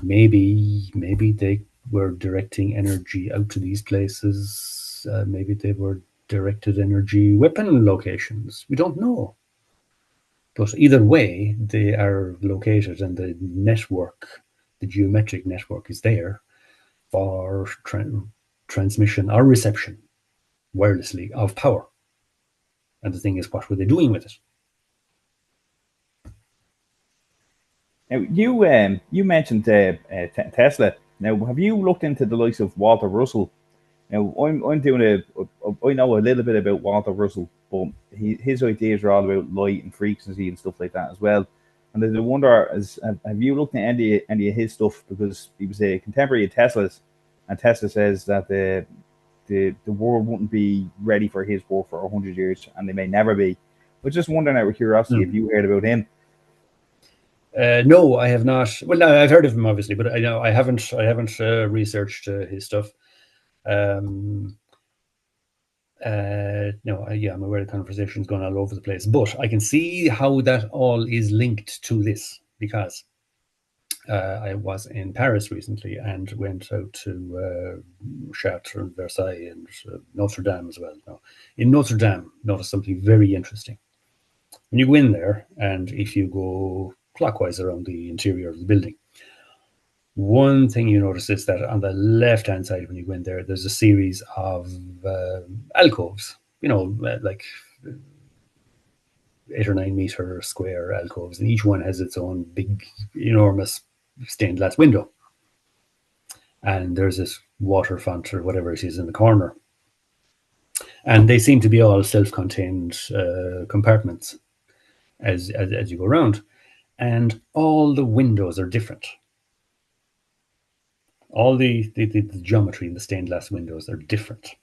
Maybe they were directing energy out to these places. Maybe they were directed energy weapon locations. We don't know. But either way, they are located, and the network, the geometric network, is there for transmission or reception wirelessly of power. And the thing is, what were they doing with it? Now, you mentioned Tesla. Now, have you looked into the likes of Walter Russell? Now, I'm doing I know a little bit about Walter Russell, but his ideas are all about light and frequency and stuff like that as well. And I wonder, have you looked at any of his stuff? Because he was a contemporary of Tesla's, and Tesla says that the world wouldn't be ready for his work for 100 years, and they may never be. But just wondering out of curiosity, if you heard about him. No, I have not. Well, no, I've heard of him obviously, but I haven't researched his stuff. No, I'm aware the conversation's gone all over the place, but I can see how that all is linked to this, because I was in Paris recently and went out to Chartres and Versailles and Notre Dame as well. Now, in Notre Dame, noticed something very interesting. When you go in there, and if you go clockwise around the interior of the building, one thing you notice is that on the left-hand side, when you go in there, there's a series of alcoves, like 8 or 9 meter square alcoves, and each one has its own big, enormous stained glass window. And there's this water font or whatever it is in the corner. And they seem to be all self-contained compartments as you go around. And all the windows are different. All the geometry in the stained glass windows are different.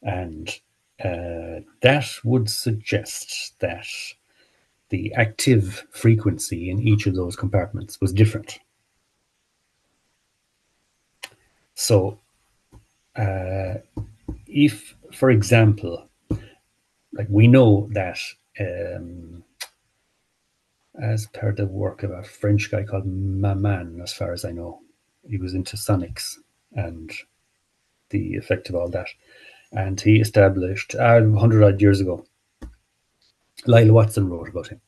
And that would suggest that the active frequency in each of those compartments was different. So if, for example, like we know that as per the work of a French guy called McMahon, as far as I know, he was into sonics and the effect of all that. And he established, 100 odd years ago, Lyle Watson wrote about him.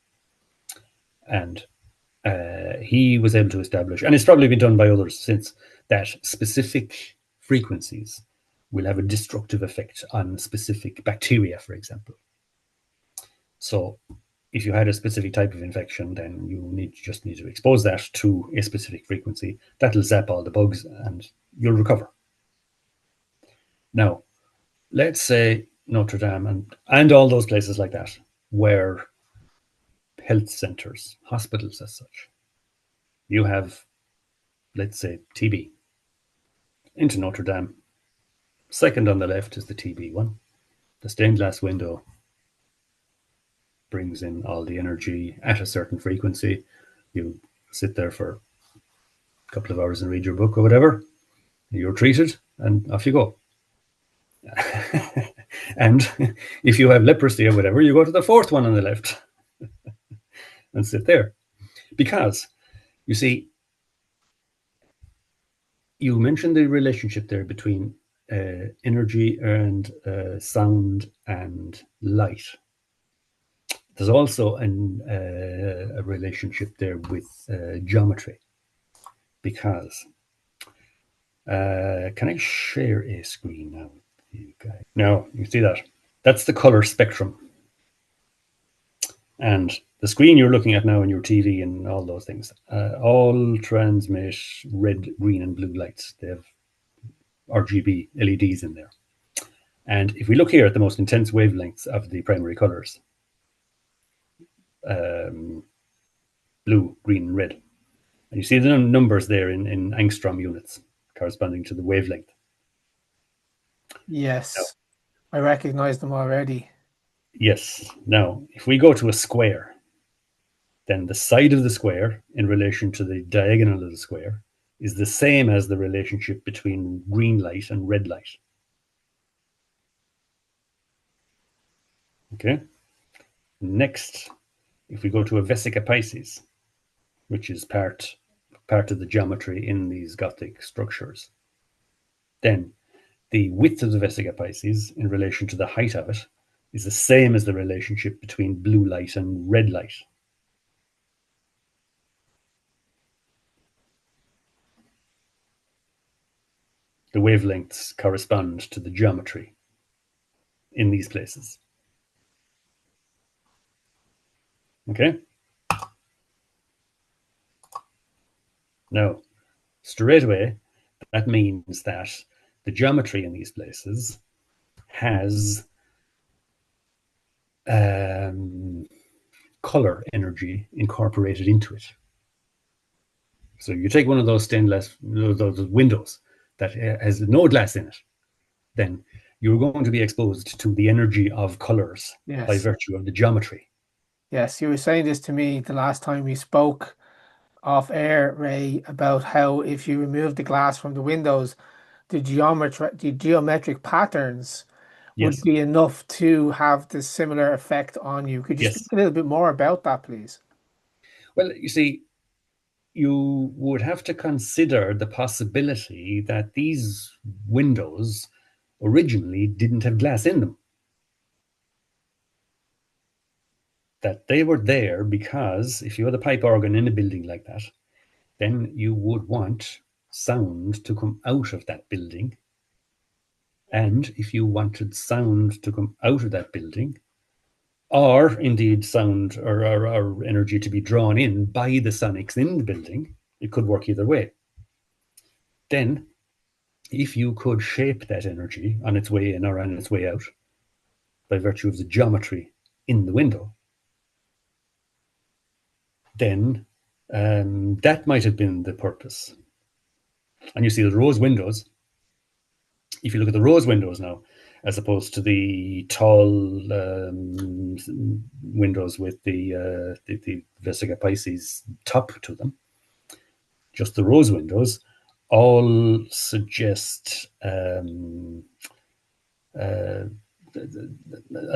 And he was able to establish, and it's probably been done by others since, that specific frequencies will have a destructive effect on specific bacteria, for example. So if you had a specific type of infection, then you just need to expose that to a specific frequency. That'll zap all the bugs and you'll recover. Now, let's say Notre Dame and all those places like that were health centers, hospitals as such. You have, let's say, TB. Into Notre Dame. Second on the left is the TB one. The stained glass window brings in all the energy at a certain frequency. You sit there for a couple of hours and read your book or whatever. You're treated and off you go. And if you have leprosy or whatever, you go to the fourth one on the left and sit there. Because, you see, you mentioned the relationship there between energy and sound and light. There's also a relationship there with geometry, because can I share a screen now with you guys? Now, you see that? That's the color spectrum. And the screen you're looking at now on your TV and all those things, all transmit red, green, and blue lights. They have RGB LEDs in there. And if we look here at the most intense wavelengths of the primary colors, blue, green, and red. And you see the numbers there in angstrom units corresponding to the wavelength. Yes, now, I recognize them already. Yes. Now, if we go to a square, then the side of the square in relation to the diagonal of the square is the same as the relationship between green light and red light. Okay. Next, if we go to a vesica Pisces, which is part part of the geometry in these Gothic structures. Then the width of the 𝗘𝗶𝗹 in relation to the height of it is the same as the relationship between blue light and red light. The wavelengths correspond to the geometry in these places. Okay? Now, straight away, that means that the geometry in these places has color energy incorporated into it. So you take one of those stainless, those windows that has no glass in it, then you're going to be exposed to the energy of colors by virtue of the geometry. Yes, you were saying this to me the last time we spoke off air, Ray, about how if you remove the glass from the windows, the geometric patterns would be enough to have the similar effect on you. Could you speak a little bit more about that, please? Well, you see, you would have to consider the possibility that these windows originally didn't have glass in them. That they were there because if you had a pipe organ in a building like that, then you would want sound to come out of that building. And if you wanted sound to come out of that building, or indeed sound or energy to be drawn in by the sonics in the building, it could work either way. Then, if you could shape that energy on its way in or on its way out by virtue of the geometry in the window, then that might have been the purpose. And you see the rose windows, if you look at the rose windows now, as opposed to the tall windows with the 𝗘𝗶𝗹 top to them, just the rose windows all suggest a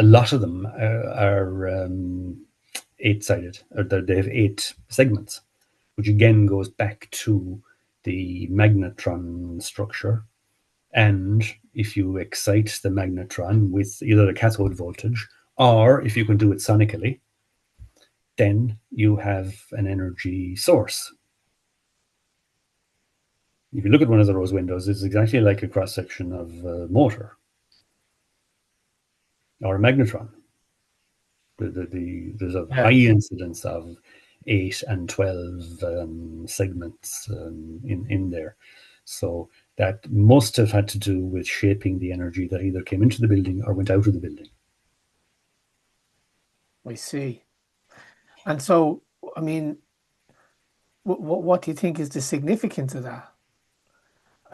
lot of them are eight-sided, or they have 8 segments, which again goes back to the magnetron structure. And if you excite the magnetron with either a cathode voltage, or if you can do it sonically, then you have an energy source. If you look at one of those windows, it's exactly like a cross-section of a motor or a magnetron. There's a high incidence of 8 and 12 segments in there. So that must have had to do with shaping the energy that either came into the building or went out of the building. I see. And so, I mean, what do you think is the significance of that?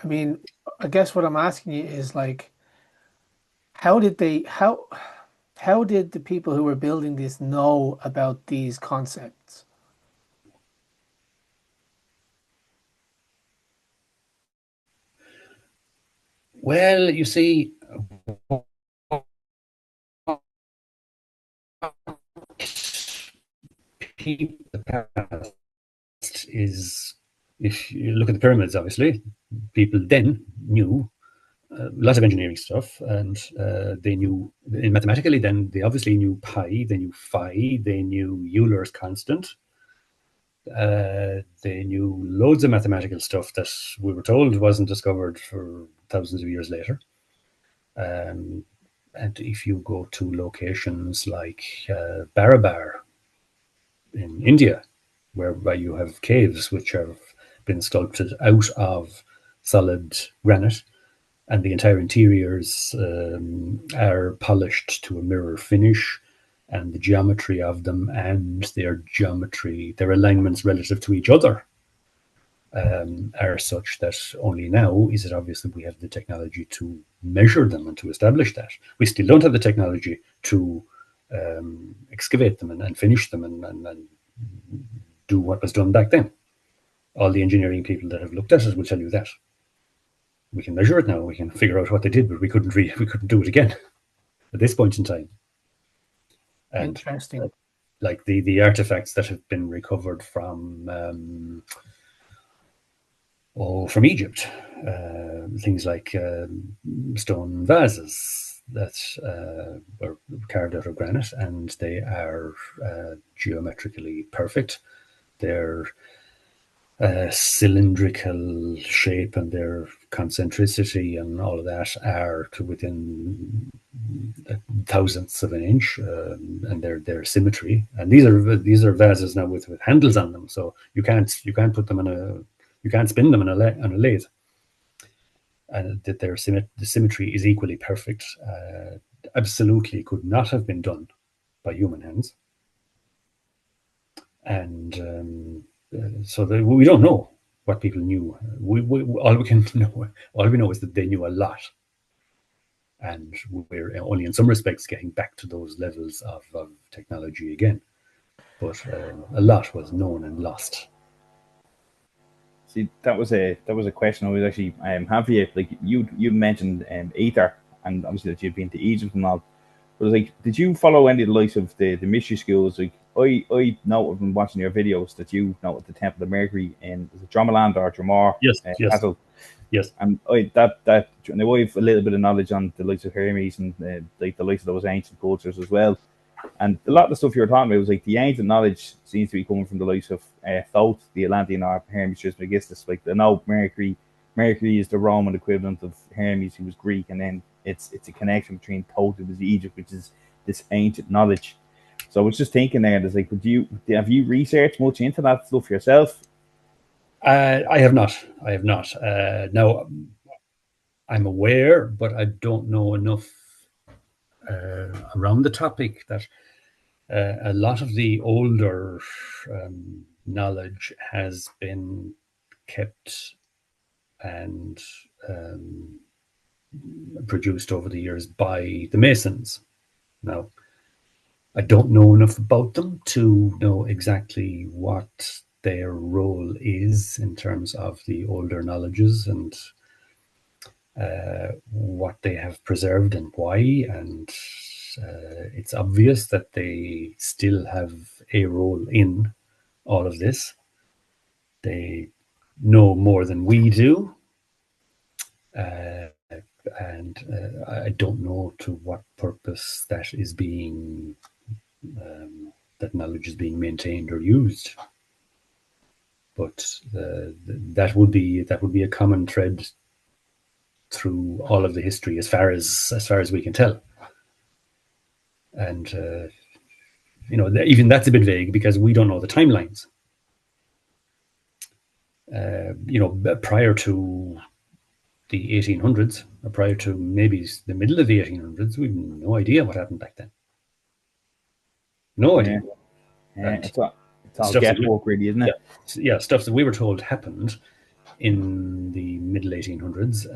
I mean, I guess what I'm asking you is like, how did the people who were building this know about these concepts? Well, you see, the past is, if you look at the pyramids, obviously, people then knew a lot of engineering stuff, and they knew, mathematically, then they obviously knew pi, they knew phi, they knew Euler's constant. They knew loads of mathematical stuff that we were told wasn't discovered for thousands of years later. And if you go to locations like 𝗘𝗺𝗶𝗹 in India, whereby you have caves which have been sculpted out of solid granite, and the entire interiors are polished to a mirror finish, and the geometry of them and their alignments relative to each other are such that only now is it obvious that we have the technology to measure them and to establish that. We still don't have the technology to excavate them and finish them and do what was done back then. All the engineering people that have looked at it will tell you that. We can measure it now, we can figure out what they did, but we couldn't do it again at this point in time. And interesting. Like the artifacts that have been recovered from from Egypt, things like stone vases that were carved out of granite, and they are geometrically perfect. They're cylindrical shape, and their concentricity and all of that are to within thousandths of an inch, and their symmetry. And these are vases now with handles on them, so you can't put them you can't spin them on a lathe. And that the symmetry is equally perfect. Absolutely could not have been done by human hands. And so we don't know what people knew. All we know is that they knew a lot, and we're only in some respects getting back to those levels of technology again. But a lot was known and lost. See, that was a question I was actually have for you. Like you mentioned ether, and obviously that you've been to Egypt and all. But it was like, did you follow any of the likes of the mystery schools? Like I know from watching your videos that you know at the Temple of Mercury in Dromoland or Dromore. Yes. Yes. And that now I've a little bit of knowledge on the likes of Hermes and like the likes of those ancient cultures as well. And a lot of the stuff you were talking about was like the ancient knowledge seems to be coming from the likes of Thoth, the Atlantean, or Hermes Trismegistus. Like I know Mercury is the Roman equivalent of Hermes, who was Greek, and then it's a connection between Thoth, who was Egypt, which is this ancient knowledge. So I was just thinking there, there's like, have you researched much into that stuff yourself? I have not. Now, I'm aware, but I don't know enough around the topic that a lot of the older knowledge has been kept and produced over the years by the Masons. Now, I don't know enough about them to know exactly what their role is in terms of the older knowledges and what they have preserved and why. And it's obvious that they still have a role in all of this. They know more than we do. And I don't know to what purpose that is being that knowledge is being maintained or used. But that would be a common thread through all of the history, as far as we can tell. And even that's a bit vague because we don't know the timelines. Prior to the 1800s, or prior to maybe the middle of the 1800s, we've no idea what happened back then. No idea. It's all guesswork, really, isn't it? Yeah, stuff that we were told happened in the middle 1800s.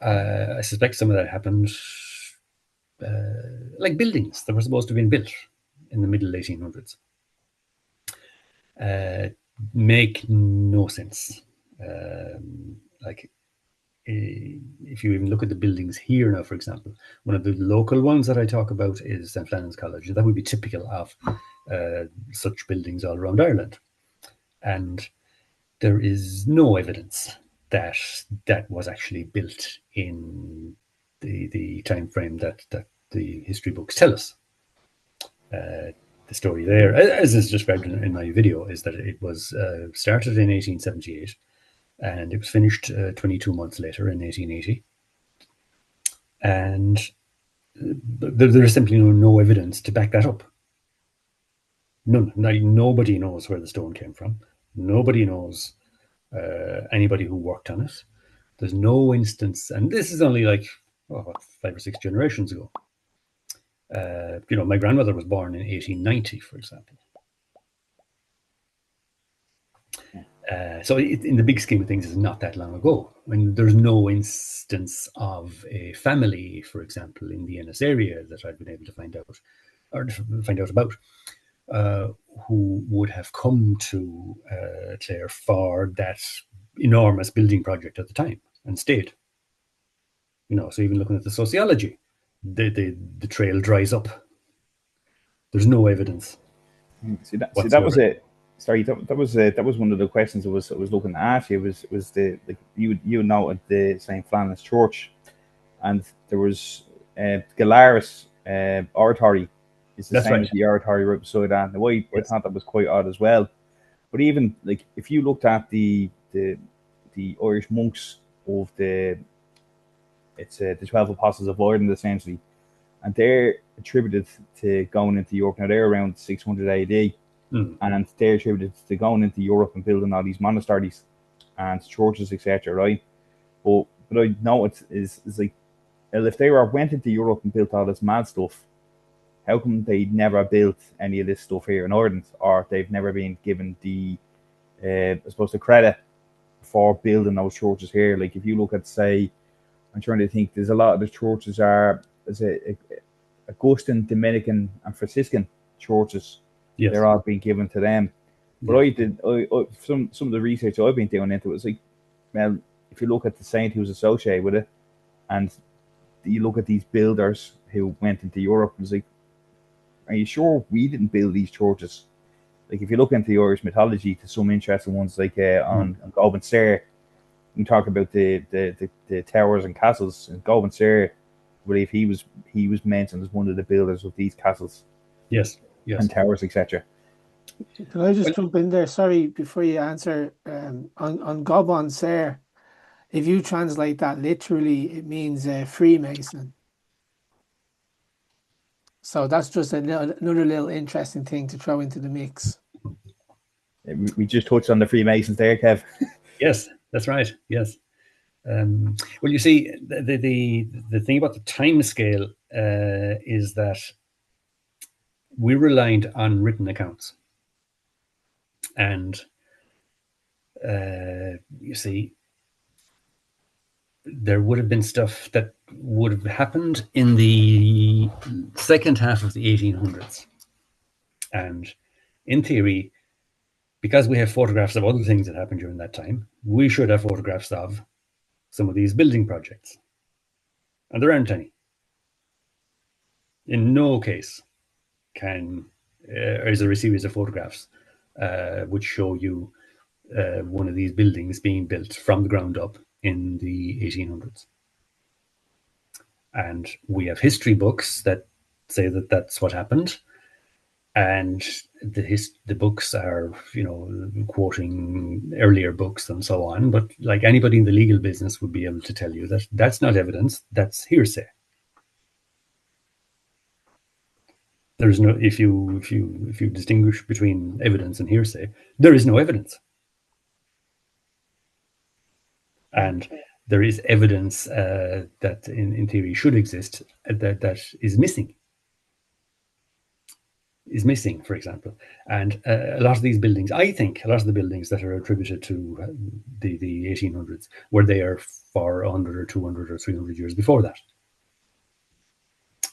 I suspect some of that happened, like buildings that were supposed to have been built in the middle 1800s. Make no sense. If you even look at the buildings here now, for example, one of the local ones that I talk about is St. Flannan's College. That would be typical of such buildings all around Ireland. And there is no evidence that that was actually built in the time frame that the history books tell us. The story there, as is described in my video, is that it was started in 1878 and it was finished 22 months later in 1880. And there is simply no evidence to back that up. None. Nobody knows where the stone came from. Nobody knows anybody who worked on it. There's no instance, and this is only like 5 or 6 generations ago. My grandmother was born in 1890, for example. So in the big scheme of things, it's not that long ago. I mean, there's no instance of a family, for example, in the Ennis area that I've been able to find out about, who would have come to Clare for that enormous building project at the time and stayed. So even looking at the sociology, the trail dries up. There's no evidence. That was it. sorry, that was one of the questions I was looking at. It was the like you noted the St. Flannan's Church, and there was Galaris oratory is the That's same right. as the oratory right beside that. Now, I Yes. thought that was quite odd as well. But even like if you looked at the Irish monks of the 12 Apostles of Ireland essentially, and they're attributed to going into Europe. Now they're around 600 AD, and they're attributed to going into Europe and building all these monasteries and churches, etc. Right? But I know is like, well, if they went into Europe and built all this mad stuff, how come they never built any of this stuff here in Ireland, or they've never been given the, I suppose, the credit for building those churches here? Like if you look at, say, I'm trying to think, there's a lot of the churches are as a Augustine, Dominican, and Franciscan churches. Yes. They're all being given to them. But I did some of the research I've been doing into it was like, well, if you look at the saint who's associated with it, and you look at these builders who went into Europe, it was like, are you sure we didn't build these churches? Like if you look into the Irish mythology, to some interesting ones like on Govan Stair, you talk about the towers and castles. And Govan Stair, I believe he was mentioned as one of the builders of these castles. Yes. Yes. And towers, etc. Can I just jump in there? Sorry, before you answer, on Govan Stair, if you translate that literally, it means Freemason. So that's just another little interesting thing to throw into the mix. We just touched on the Freemasons there, Kev. Yes, that's right. Yes. Well, you see, the thing about the time scale is that we relied on written accounts, and you see, there would have been stuff that would have happened in the second half of the 1800s, and in theory, because we have photographs of other things that happened during that time, we should have photographs of some of these building projects, and there aren't any. In no case is there a series of photographs which show you one of these buildings being built from the ground up in the 1800s. And we have history books that say that that's what happened, and the books are, quoting earlier books and so on. But like anybody in the legal business would be able to tell you that that's not evidence; that's hearsay. There's no, if you distinguish between evidence and hearsay, there is no evidence. And there is evidence that in theory should exist that is missing, for example. And a lot of these buildings, I think, a lot of the buildings that are attributed to the 1800s were there for 100 or 200 or 300 years before that.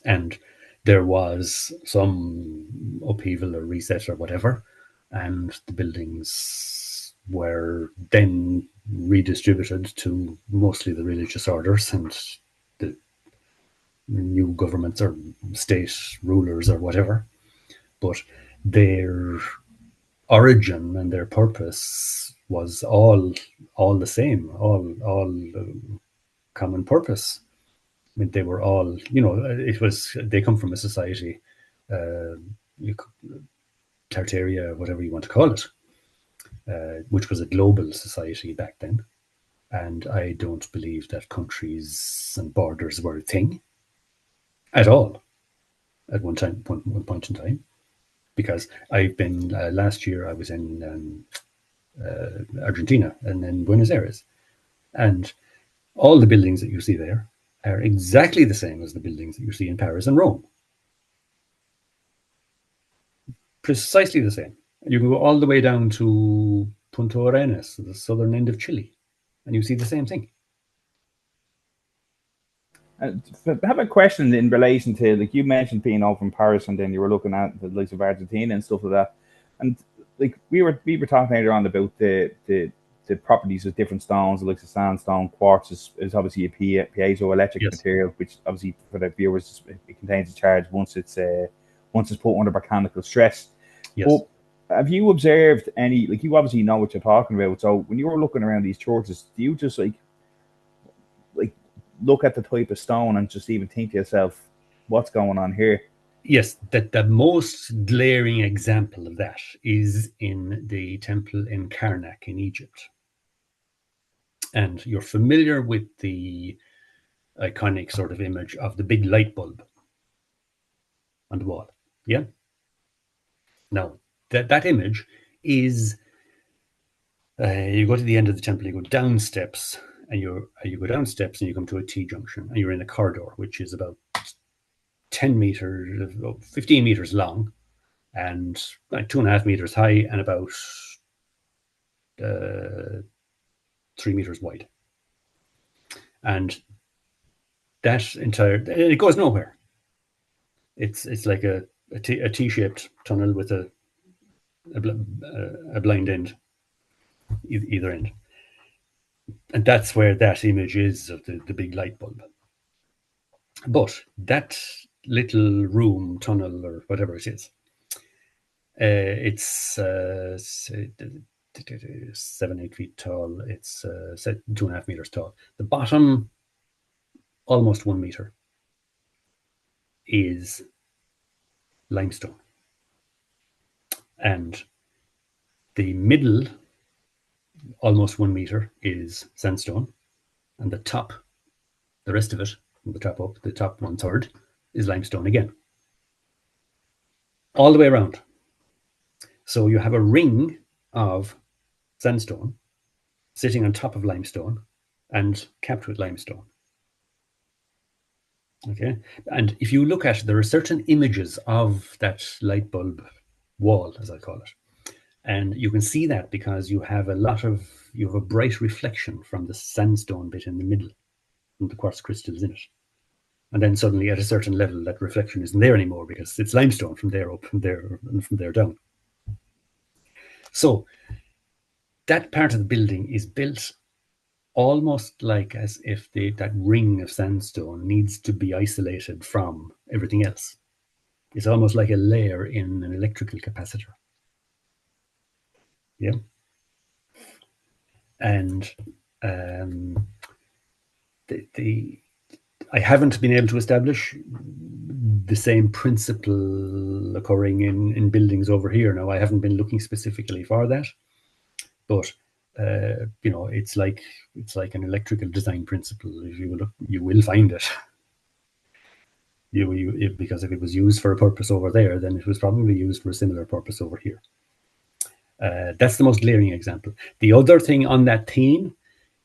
And there was some upheaval or reset or whatever, and the buildings were then redistributed to mostly the religious orders and the new governments or state rulers or whatever. But their origin and their purpose was all the same, all common purpose. I mean, they were all, they come from a society, Tartaria, whatever you want to call it, which was a global society back then. And I don't believe that countries and borders were a thing at all at one point in time. Because I've been, last year I was in Argentina and in Buenos Aires. And all the buildings that you see there are exactly the same as the buildings that you see in Paris and Rome. Precisely the same. You can go all the way down to Punta Arenas, the southern end of Chile, and you see the same thing. I have a question in relation to, like, you mentioned being over in Paris and then you were looking at the likes of Argentina and stuff like that. And like we were talking earlier on about the properties of different stones, like the sandstone. Quartz is obviously a piezoelectric material, which obviously for the viewers it contains a charge once it's put under mechanical stress. Yes. But have you observed any, like, you obviously know what you're talking about, so when you're looking around these churches, do you just like look at the type of stone and just even think to yourself, what's going on here? Yes, that the most glaring example of that is in the temple in Karnak in Egypt. And you're familiar with the iconic sort of image of the big light bulb on the wall. Yeah. Now, that image is, you go to the end of the temple, you go down steps, and you go down steps and you come to a T-junction, and you're in a corridor, which is about 10 meters, 15 meters long, and like 2.5 meters high, and about 3 meters wide. And that entire, it goes nowhere. It's like a T-shaped tunnel with a blind end, either end. And that's where that image is of the big light bulb. But that little room, tunnel, or whatever it is, it's 7-8 feet tall. It's 2.5 meters tall. The bottom, almost 1 meter, is limestone. And the middle, almost 1 meter, is sandstone. And the top, the rest of it, from the top up, the top 1/3, is limestone again. All the way around. So you have a ring of sandstone sitting on top of limestone and capped with limestone. Okay, and if you look at, there are certain images of that light bulb wall, as I call it, and you can see that because you have a bright reflection from the sandstone bit in the middle, from the quartz crystals in it, and then suddenly at a certain level that reflection isn't there anymore because it's limestone from there up, from there, and from there down. So that part of the building is built almost like as if that ring of sandstone needs to be isolated from everything else. It's almost like a layer in an electrical capacitor. Yeah. And I haven't been able to establish the same principle occurring in buildings over here. Now, I haven't been looking specifically for that, but it's like an electrical design principle. If you look, you will find it. Because if it was used for a purpose over there, then it was probably used for a similar purpose over here. That's the most glaring example. The other thing on that theme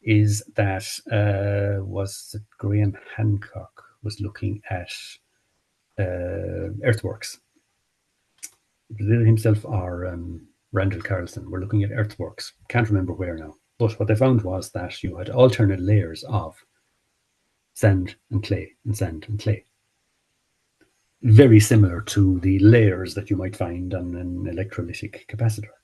is that was Graham Hancock was looking at earthworks. Himself or Randall Carlson were looking at earthworks. Can't remember where now. But what they found was that you had alternate layers of sand and clay and sand and clay. Very similar to the layers that you might find on an electrolytic capacitor.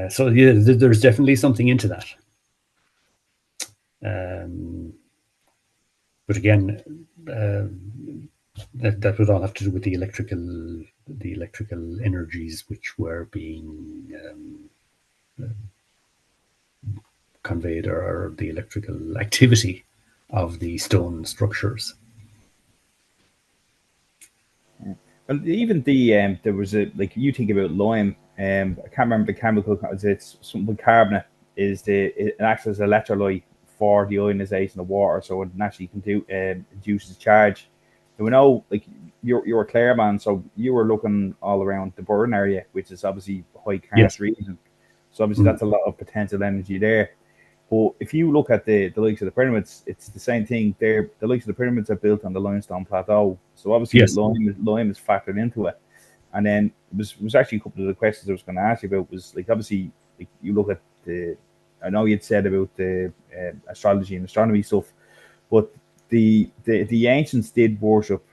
So yeah, there's definitely something into that. But again, that would all have to do with the electrical energies which were being conveyed, or the electrical activity of the stone structures. Well, even there was a, like, you think about lime. I can't remember the chemical. It's something with carbonate. It acts as an electrolyte for the ionization of water, so it naturally can induces charge. So we know, like, you're a clairman, so you were looking all around the Burren area, which is obviously high Carnes region. So obviously that's a lot of potential energy there. But if you look at the likes of the pyramids, it's the same thing. The likes of the pyramids are built on the limestone plateau. So obviously lime is factored into it. And then it was actually a couple of the questions I was going to ask you about was, like, obviously, like, you look at I know you'd said about the astrology and astronomy stuff, but the ancients did worship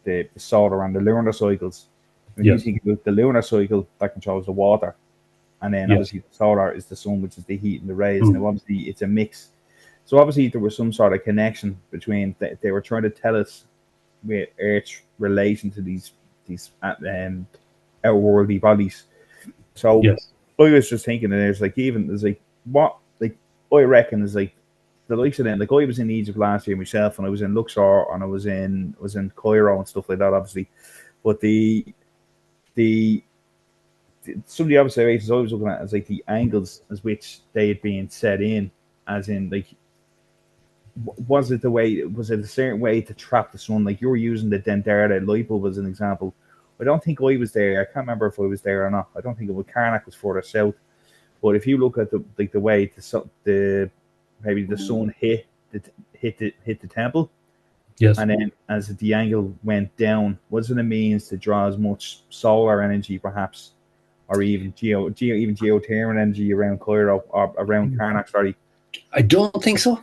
the solar and the lunar cycles. When you think about the lunar cycle, that controls the water. And then obviously the solar is the sun, which is the heat and the rays. And obviously it's a mix. So obviously there was some sort of connection between they were trying to tell us with Earth's relation to these outworldly bodies. So Yes. I was just thinking, and there's like what like I reckon is like the likes of them. Like I was in Egypt last year myself, and I was in Luxor, and I was in Cairo and stuff like that, obviously. But the some of the observations I was looking at is like the angles as which they had been set in, as in like was it a certain way to trap the sun? Like you were using the Dendera light bulb as an example. I don't think I was there. I can't remember if I was there or not. I don't think it was. Karnak was further south. But if you look at the way the maybe the sun hit the temple, Yes. and then as the angle went down, what it means to draw as much solar energy, perhaps, or even geothermal energy around Cairo or around Karnak? Sorry, I don't think so.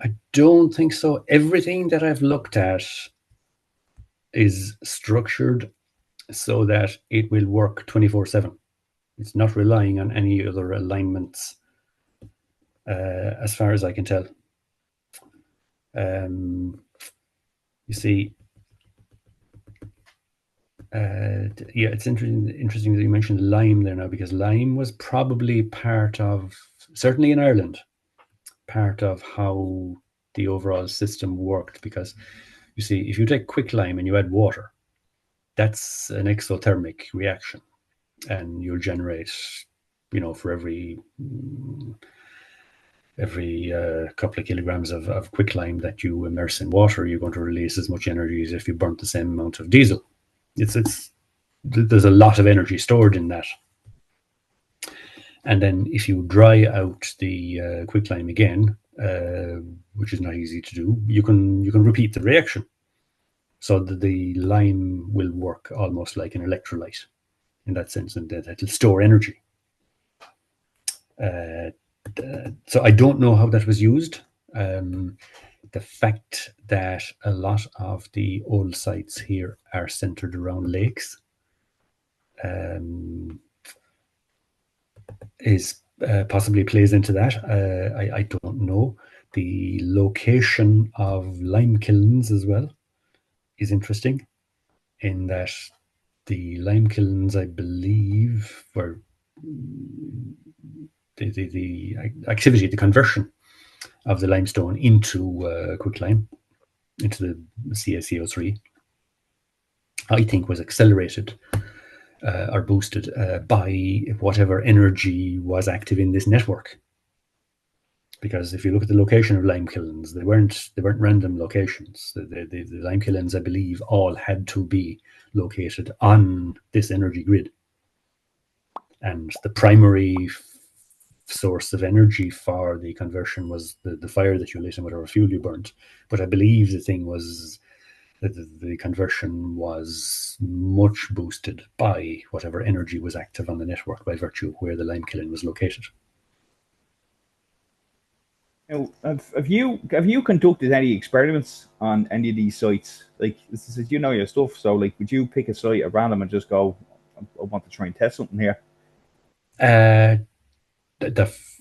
I don't think so. Everything that I've looked at is structured so that it will work 24/7. It's not relying on any other alignments, as far as I can tell. You see, yeah, it's interesting that you mentioned lime there now, because lime was probably part of, certainly in Ireland, part of how the overall system worked. Because you see, if you take quicklime and you add water, that's an exothermic reaction, and you'll generate, for every couple of kilograms of quicklime that you immerse in water, you're going to release as much energy as if you burnt the same amount of diesel. There's a lot of energy stored in that. And then if you dry out the quicklime again, which is not easy to do, you can repeat the reaction. So the lime will work almost like an electrolyte in that sense, and that it'll store energy. So I don't know how that was used. The fact that a lot of the old sites here are centered around lakes is possibly plays into that. I don't know. The location of lime kilns as well is interesting, in that the lime kilns, I believe, were the activity, the conversion of the limestone into quicklime, into the CaCO3, I think was accelerated or boosted by whatever energy was active in this network. Because if you look at the location of lime kilns, they weren't random locations. The lime kilns, I believe, all had to be located on this energy grid. And the primary source of energy for the conversion was the fire that you lit and whatever fuel you burnt. But I believe the thing was that the conversion was much boosted by whatever energy was active on the network, by virtue of where the lime kiln was located. Now, have you conducted any experiments on any of these sites? Like, this is, your stuff. So, like, would you pick a site at random and just go, I want to try and test something here?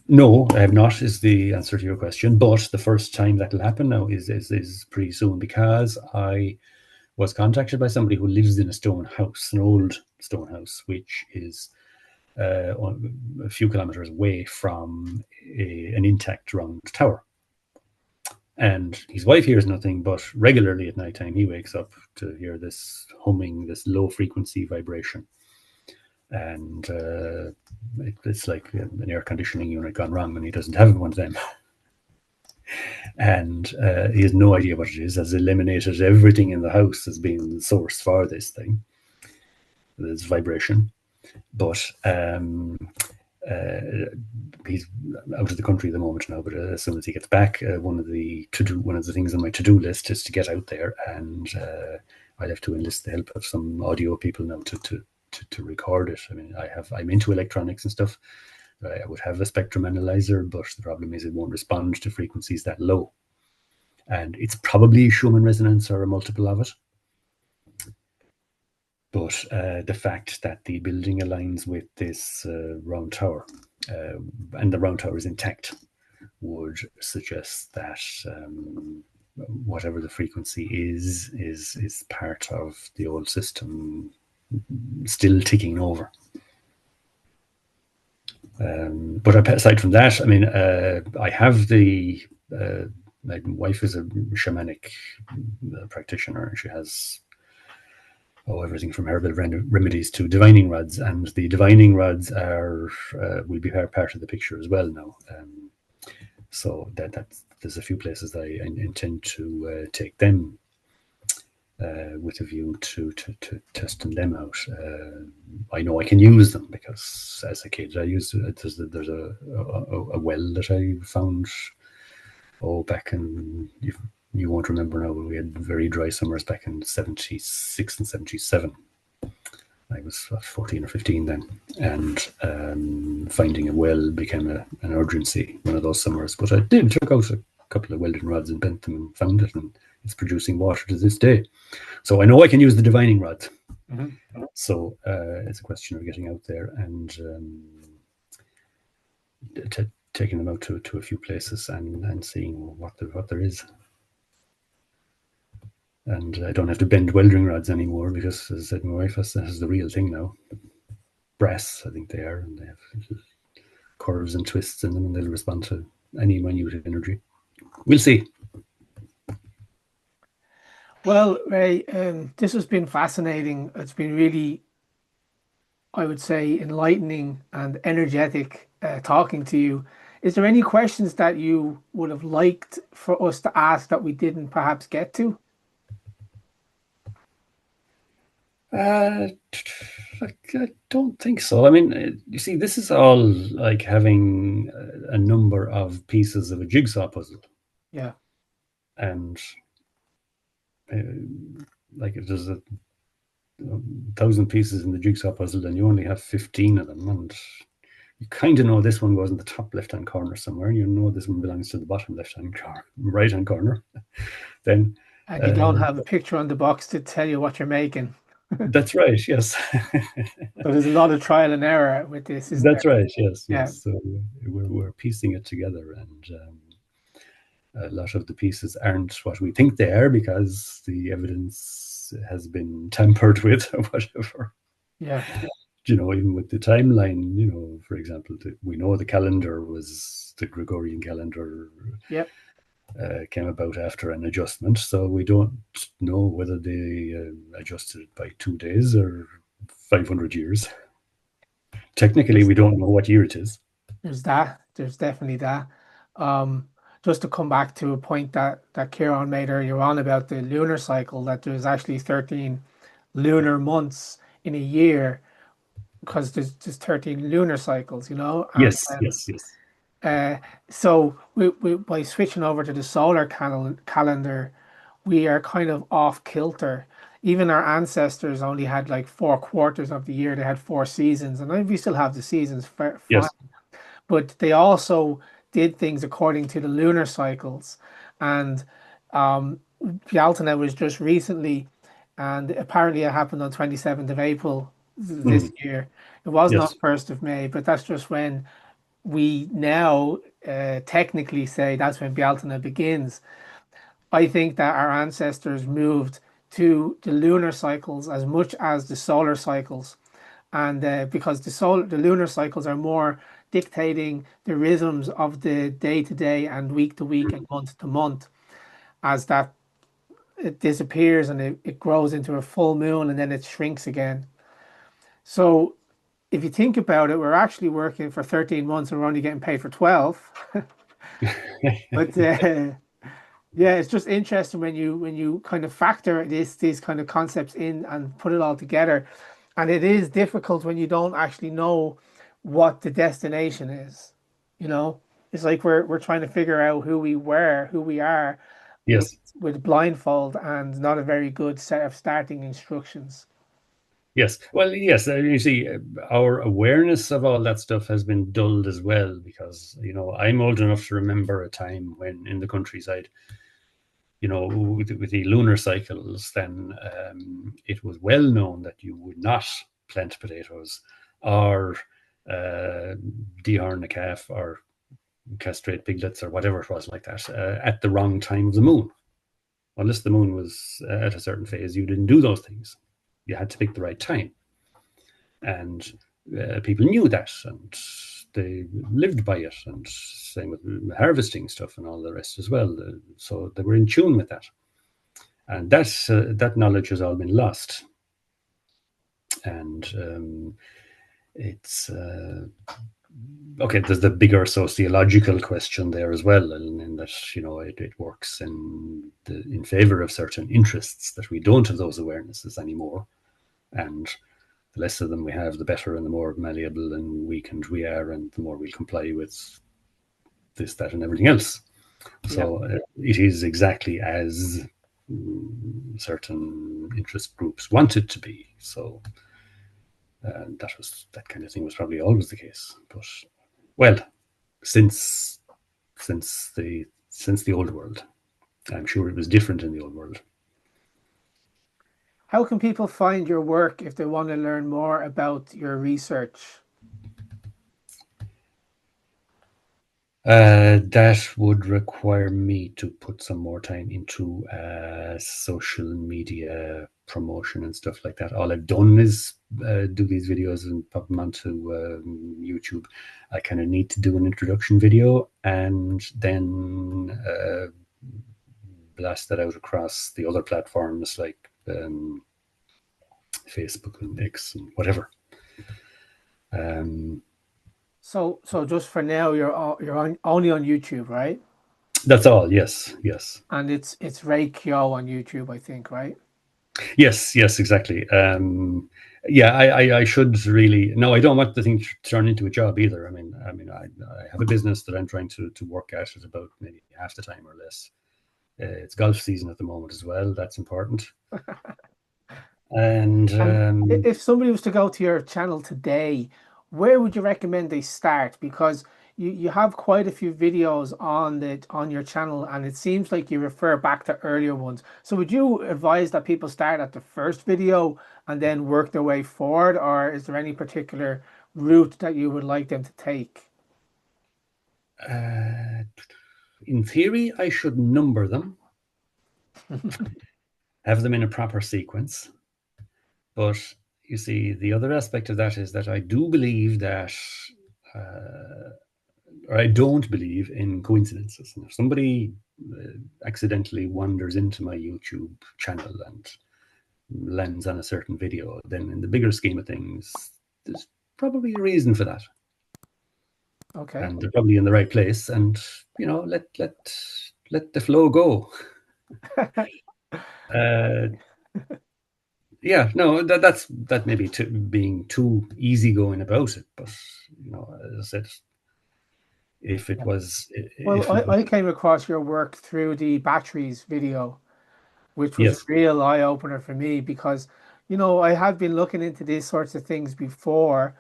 No, I have not, is the answer to your question. But the first time that will happen now is pretty soon, because I was contacted by somebody who lives in a stone house, an old stone house, which is a few kilometers away from an intact round tower. And his wife hears nothing, but regularly at night time he wakes up to hear this humming, this low frequency vibration. And it's like an air conditioning unit gone wrong, and he doesn't have one of them. And he has no idea what it is, has eliminated everything in the house as being the source for this thing, this vibration. But he's out of the country at the moment now, but as soon as he gets back, one of the things on my to-do list is to get out there, and I'll have to enlist the help of some audio people now to record it. I mean, I'm into electronics and stuff. I would have a spectrum analyzer, but the problem is it won't respond to frequencies that low. And it's probably Schumann resonance or a multiple of it. But the fact that the building aligns with this round tower, and the round tower is intact, would suggest that whatever the frequency is part of the old system, still ticking over. But aside from that, I mean, I have my wife is a shamanic practitioner, and she has everything from herbal remedies to divining rods, and the divining rods will be part of the picture as well now. So there's a few places I intend to take them with a view to testing them out. I know I can use them because as a kid I used there's a well that I found back in, you won't remember now, but we had very dry summers back in 76 and 77. I was 14 or 15 then, and finding a well became an urgency one of those summers. But I took out a couple of welding rods and bent them and found it, and it's producing water to this day. So I know I can use the divining rods. Mm-hmm. So it's a question of getting out there and taking them out to a few places and seeing what there is. And I don't have to bend welding rods anymore because, as I said, my wife has the real thing now. Brass, I think they are, and they have curves and twists in them, and they'll respond to any minute energy. We'll see. Well, Ray, this has been fascinating. It's been really, I would say, enlightening and energetic talking to you. Is there any questions that you would have liked for us to ask that we didn't perhaps get to? I don't think so. I mean, you see, this is all like having a number of pieces of a jigsaw puzzle. Yeah. And like if there's 1,000 pieces in the jigsaw puzzle and you only have 15 of them, and you kind of know this one goes in the top left-hand corner somewhere, and you know this one belongs to the bottom right-hand corner. Then and you don't have a picture on the box to tell you what you're making. That's right, yes. So there's a lot of trial and error with this, isn't That's there? right, yes, Yeah. yes. So we're piecing it together, and a lot of the pieces aren't what we think they are because the evidence has been tampered with or whatever. Yeah. You know, even with the timeline, you know, for example, we know the calendar was the Gregorian calendar. Yep. Came about after an adjustment, so we don't know whether they adjusted it by 2 days or 500 years. Technically, we don't know what year it is. There's definitely that. Just to come back to a point that Ciarán made earlier on about the lunar cycle, that there's actually 13 lunar months in a year because there's 13 lunar cycles, you know? And, yes. So we by switching over to the solar calendar, we are kind of off kilter. Even our ancestors only had like 4 quarters of the year. They had 4 seasons, and we still have the seasons, fine. Yes. But they also did things according to the lunar cycles. And 𝗘𝗺 was just recently, and apparently it happened on 27th of April this year. It was not 1st of May, but that's just when we now technically say that's when 𝗘𝗺 begins. I think that our ancestors moved to the lunar cycles as much as the solar cycles, and because the lunar cycles are more dictating the rhythms of the day to day and week to week and month to month, as that it disappears and it grows into a full moon and then it shrinks again. So if you think about it, we're actually working for 13 months and we're only getting paid for 12. But yeah, it's just interesting when you kind of factor these kind of concepts in and put it all together. And it is difficult when you don't actually know what the destination is. You know, it's like we're trying to figure out who we are, yes, with blindfold and not a very good set of starting instructions. Yes. Well, yes. You see, our awareness of all that stuff has been dulled as well because, you know, I'm old enough to remember a time when in the countryside, you know, with the lunar cycles, then it was well known that you would not plant potatoes or dehorn a calf or castrate piglets or whatever it was like that at the wrong time of the moon. unless the moon was at a certain phase, you didn't do those things. You had to pick the right time. And people knew that, and they lived by it, and same with harvesting stuff and all the rest as well. So they were in tune with that. And that knowledge has all been lost. And it's... okay, there's the bigger sociological question there as well, and that it works in favor of certain interests, that we don't have those awarenesses anymore, and the less of them we have, the better, and the more malleable and weakened we are, and the more we'll comply with this, that, and everything else. So it is exactly as certain interest groups want it to be. So that kind of thing was probably always the case, but well, since the old world, I'm sure it was different in the old world. How can people find your work if they want to learn more about your research? That would require me to put some more time into social media promotion and stuff like that. All I've done is do these videos and pop them onto YouTube. I kind of need to do an introduction video and then blast that out across the other platforms like Facebook and X and whatever. So just for now, you're only on YouTube, right? That's all. Yes. And it's Ray Keogh on YouTube, I think, right? Yes, exactly. I should really. No, I don't want the thing to turn into a job either. I mean, I have a business that I'm trying to work at about maybe half the time or less. It's golf season at the moment as well. That's important. And if somebody was to go to your channel today, where would you recommend they start? Because you have quite a few videos on your channel, and it seems like you refer back to earlier ones. So would you advise that people start at the first video and then work their way forward, or is there any particular route that you would like them to take? In theory, I should number them, have them in a proper sequence. But you see, the other aspect of that is that I do believe that, or I don't believe in coincidences. And if somebody accidentally wanders into my YouTube channel and lands on a certain video, then in the bigger scheme of things, there's probably a reason for that. Okay. And they're probably in the right place, and let the flow go. Yeah, no, that may be being too easygoing about it, but as I said, if it was, I came across your work through the batteries video, which was yes, a real eye opener for me, because I had been looking into these sorts of things before,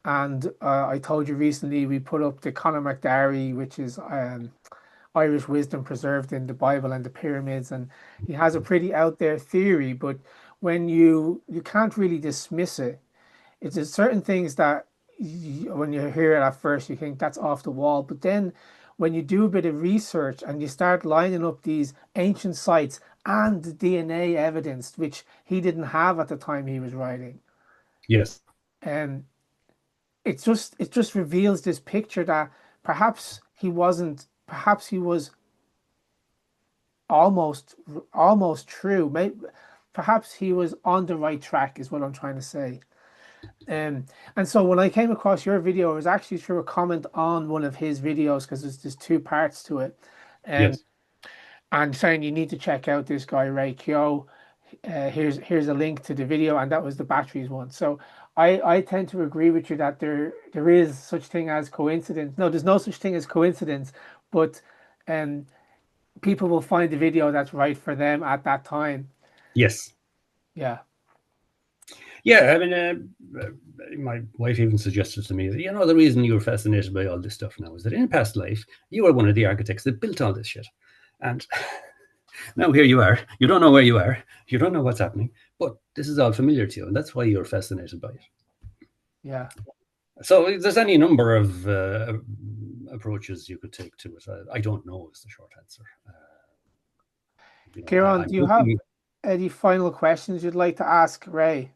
and I told you recently we put up the 𝗘𝗺 McMahon, which is Irish wisdom preserved in the Bible and the pyramids, and he has a pretty out there theory, but when you can't really dismiss it. It's certain things that when you hear it at first you think that's off the wall, but then when you do a bit of research and you start lining up these ancient sites and the DNA evidence, which he didn't have at the time he was writing, yes, and it just reveals this picture that perhaps he was almost true. Maybe perhaps he was on the right track, is what I'm trying to say. And so when I came across your video, it was actually through a comment on one of his videos, because there's two parts to it. yes, And saying you need to check out this guy Ray Keogh. Here's a link to the video, and that was the batteries one. So I tend to agree with you that there is such thing as coincidence. No, there's no such thing as coincidence, but people will find the video that's right for them at that time. yes. Yeah. Yeah, I mean, my wife even suggested to me that, the reason you were fascinated by all this stuff now is that in a past life, you were one of the architects that built all this shit. And now here you are. You don't know where you are. You don't know what's happening. But this is all familiar to you, and that's why you're fascinated by it. Yeah. So there's any number of approaches you could take to it. I don't know is the short answer. Ciarán, I'm do you have hoping. any final questions you'd like to ask Ray?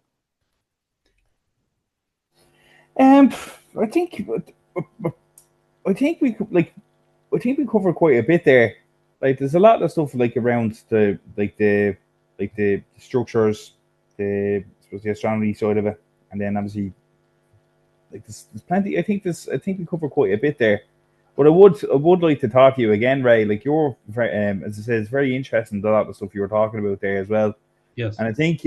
Um, I think I think we could like I think we covered quite a bit there. Like, there's a lot of stuff like around the structures, the I suppose the astronomy side of it, and then obviously like there's plenty. I think we covered quite a bit there. But I would like to talk to you again, Ray. Like, you're very, as I said, it's very interesting, a lot of the stuff you were talking about there as well. Yes. And I think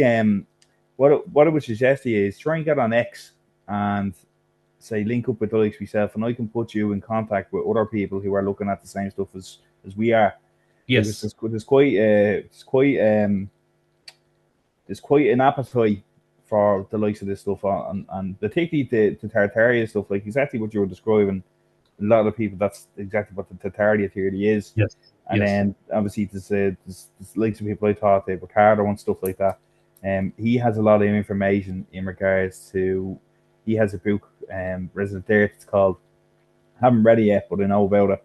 what I would suggest to you is try and get on X and say link up with the likes of myself, and I can put you in contact with other people who are looking at the same stuff as we are. Because Yes. there's quite an appetite for the likes of this stuff, and particularly the Tartaria stuff, like exactly what you were describing. A lot of people, that's exactly what the Tartaria theory is. Yes. And Yes. then obviously there's likes of people I taught, Ricardo and stuff like that. He has a lot of information in regards to. He has a book, Resident Earth. It's called. I haven't read it yet, but I know about it.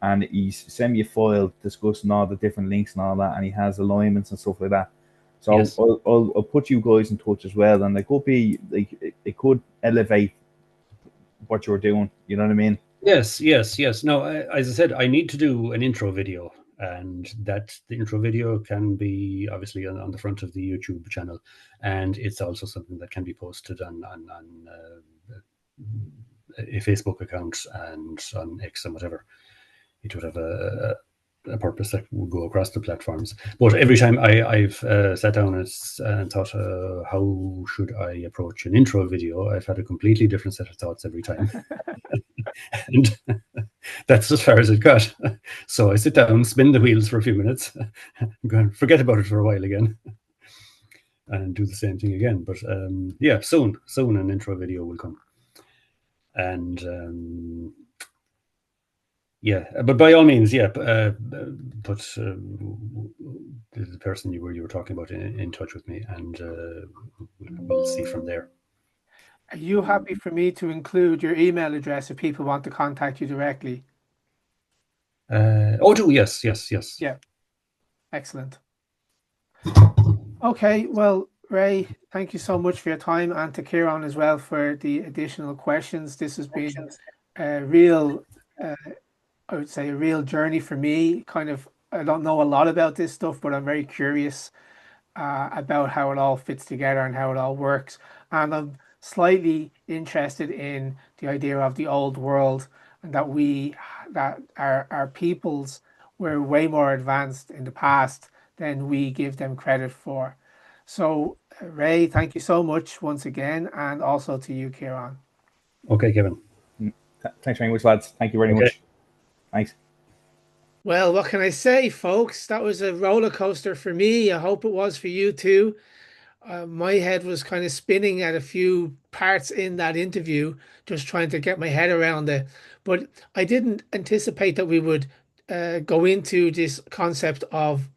And he's sent me a file discussing all the different links and all that, and he has alignments and stuff like that. So Yes. I'll put you guys in touch as well, and it could be like it could elevate what you're doing. You know what I mean? Yes. Yes. Yes. No, as I said, I need to do an intro video, and that the intro video can be obviously on the front of the YouTube channel, and it's also something that can be posted on a Facebook account and on X and whatever. It would have a purpose that would go across the platforms. But every time I've sat down and thought, how should I approach an intro video? I've had a completely different set of thoughts every time. And that's as far as it got. So I sit down, spin the wheels for a few minutes, go and forget about it for a while again, and do the same thing again. But yeah, soon an intro video will come. And yeah, but by all means, yeah, put the person you were talking about in touch with me, and we'll see from there. Are you happy for me to include your email address if people want to contact you directly? Yes, yes, yes. Yeah, excellent. Okay, well, Ray, thank you so much for your time, and to Ciarán as well for the additional questions. This has been a real, I would say, a real journey for me. Kind of, I don't know a lot about this stuff, but I'm very curious about how it all fits together and how it all works. And I'm slightly interested in the idea of the old world, and that our peoples were way more advanced in the past than we give them credit for. So, Ray, thank you so much once again, and also to you, Ciarán. Okay, Kevin. Thanks very much, lads. Thank you very Okay. much. Thanks. Well, what can I say, folks? That was a roller coaster for me. I hope it was for you too. My head was kind of spinning at a few parts in that interview, just trying to get my head around it. But I didn't anticipate that we would go into this concept of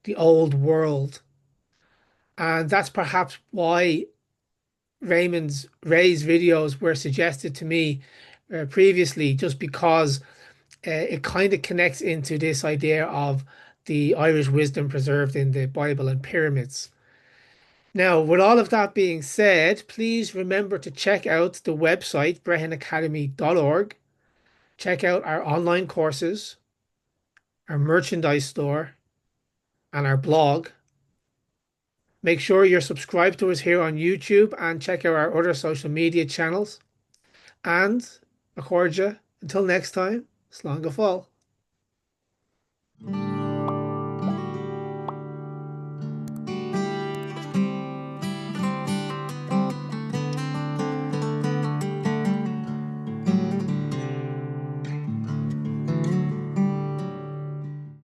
the old world. And that's perhaps why Ray's videos were suggested to me previously, just because it kind of connects into this idea of the Irish wisdom preserved in the Bible and pyramids. Now, with all of that being said, please remember to check out the website, brehinacademy.org. Check out our online courses, our merchandise store, and our blog. Make sure you're subscribed to us here on YouTube and check out our other social media channels. And, Accordia, until next time, slán go fóill.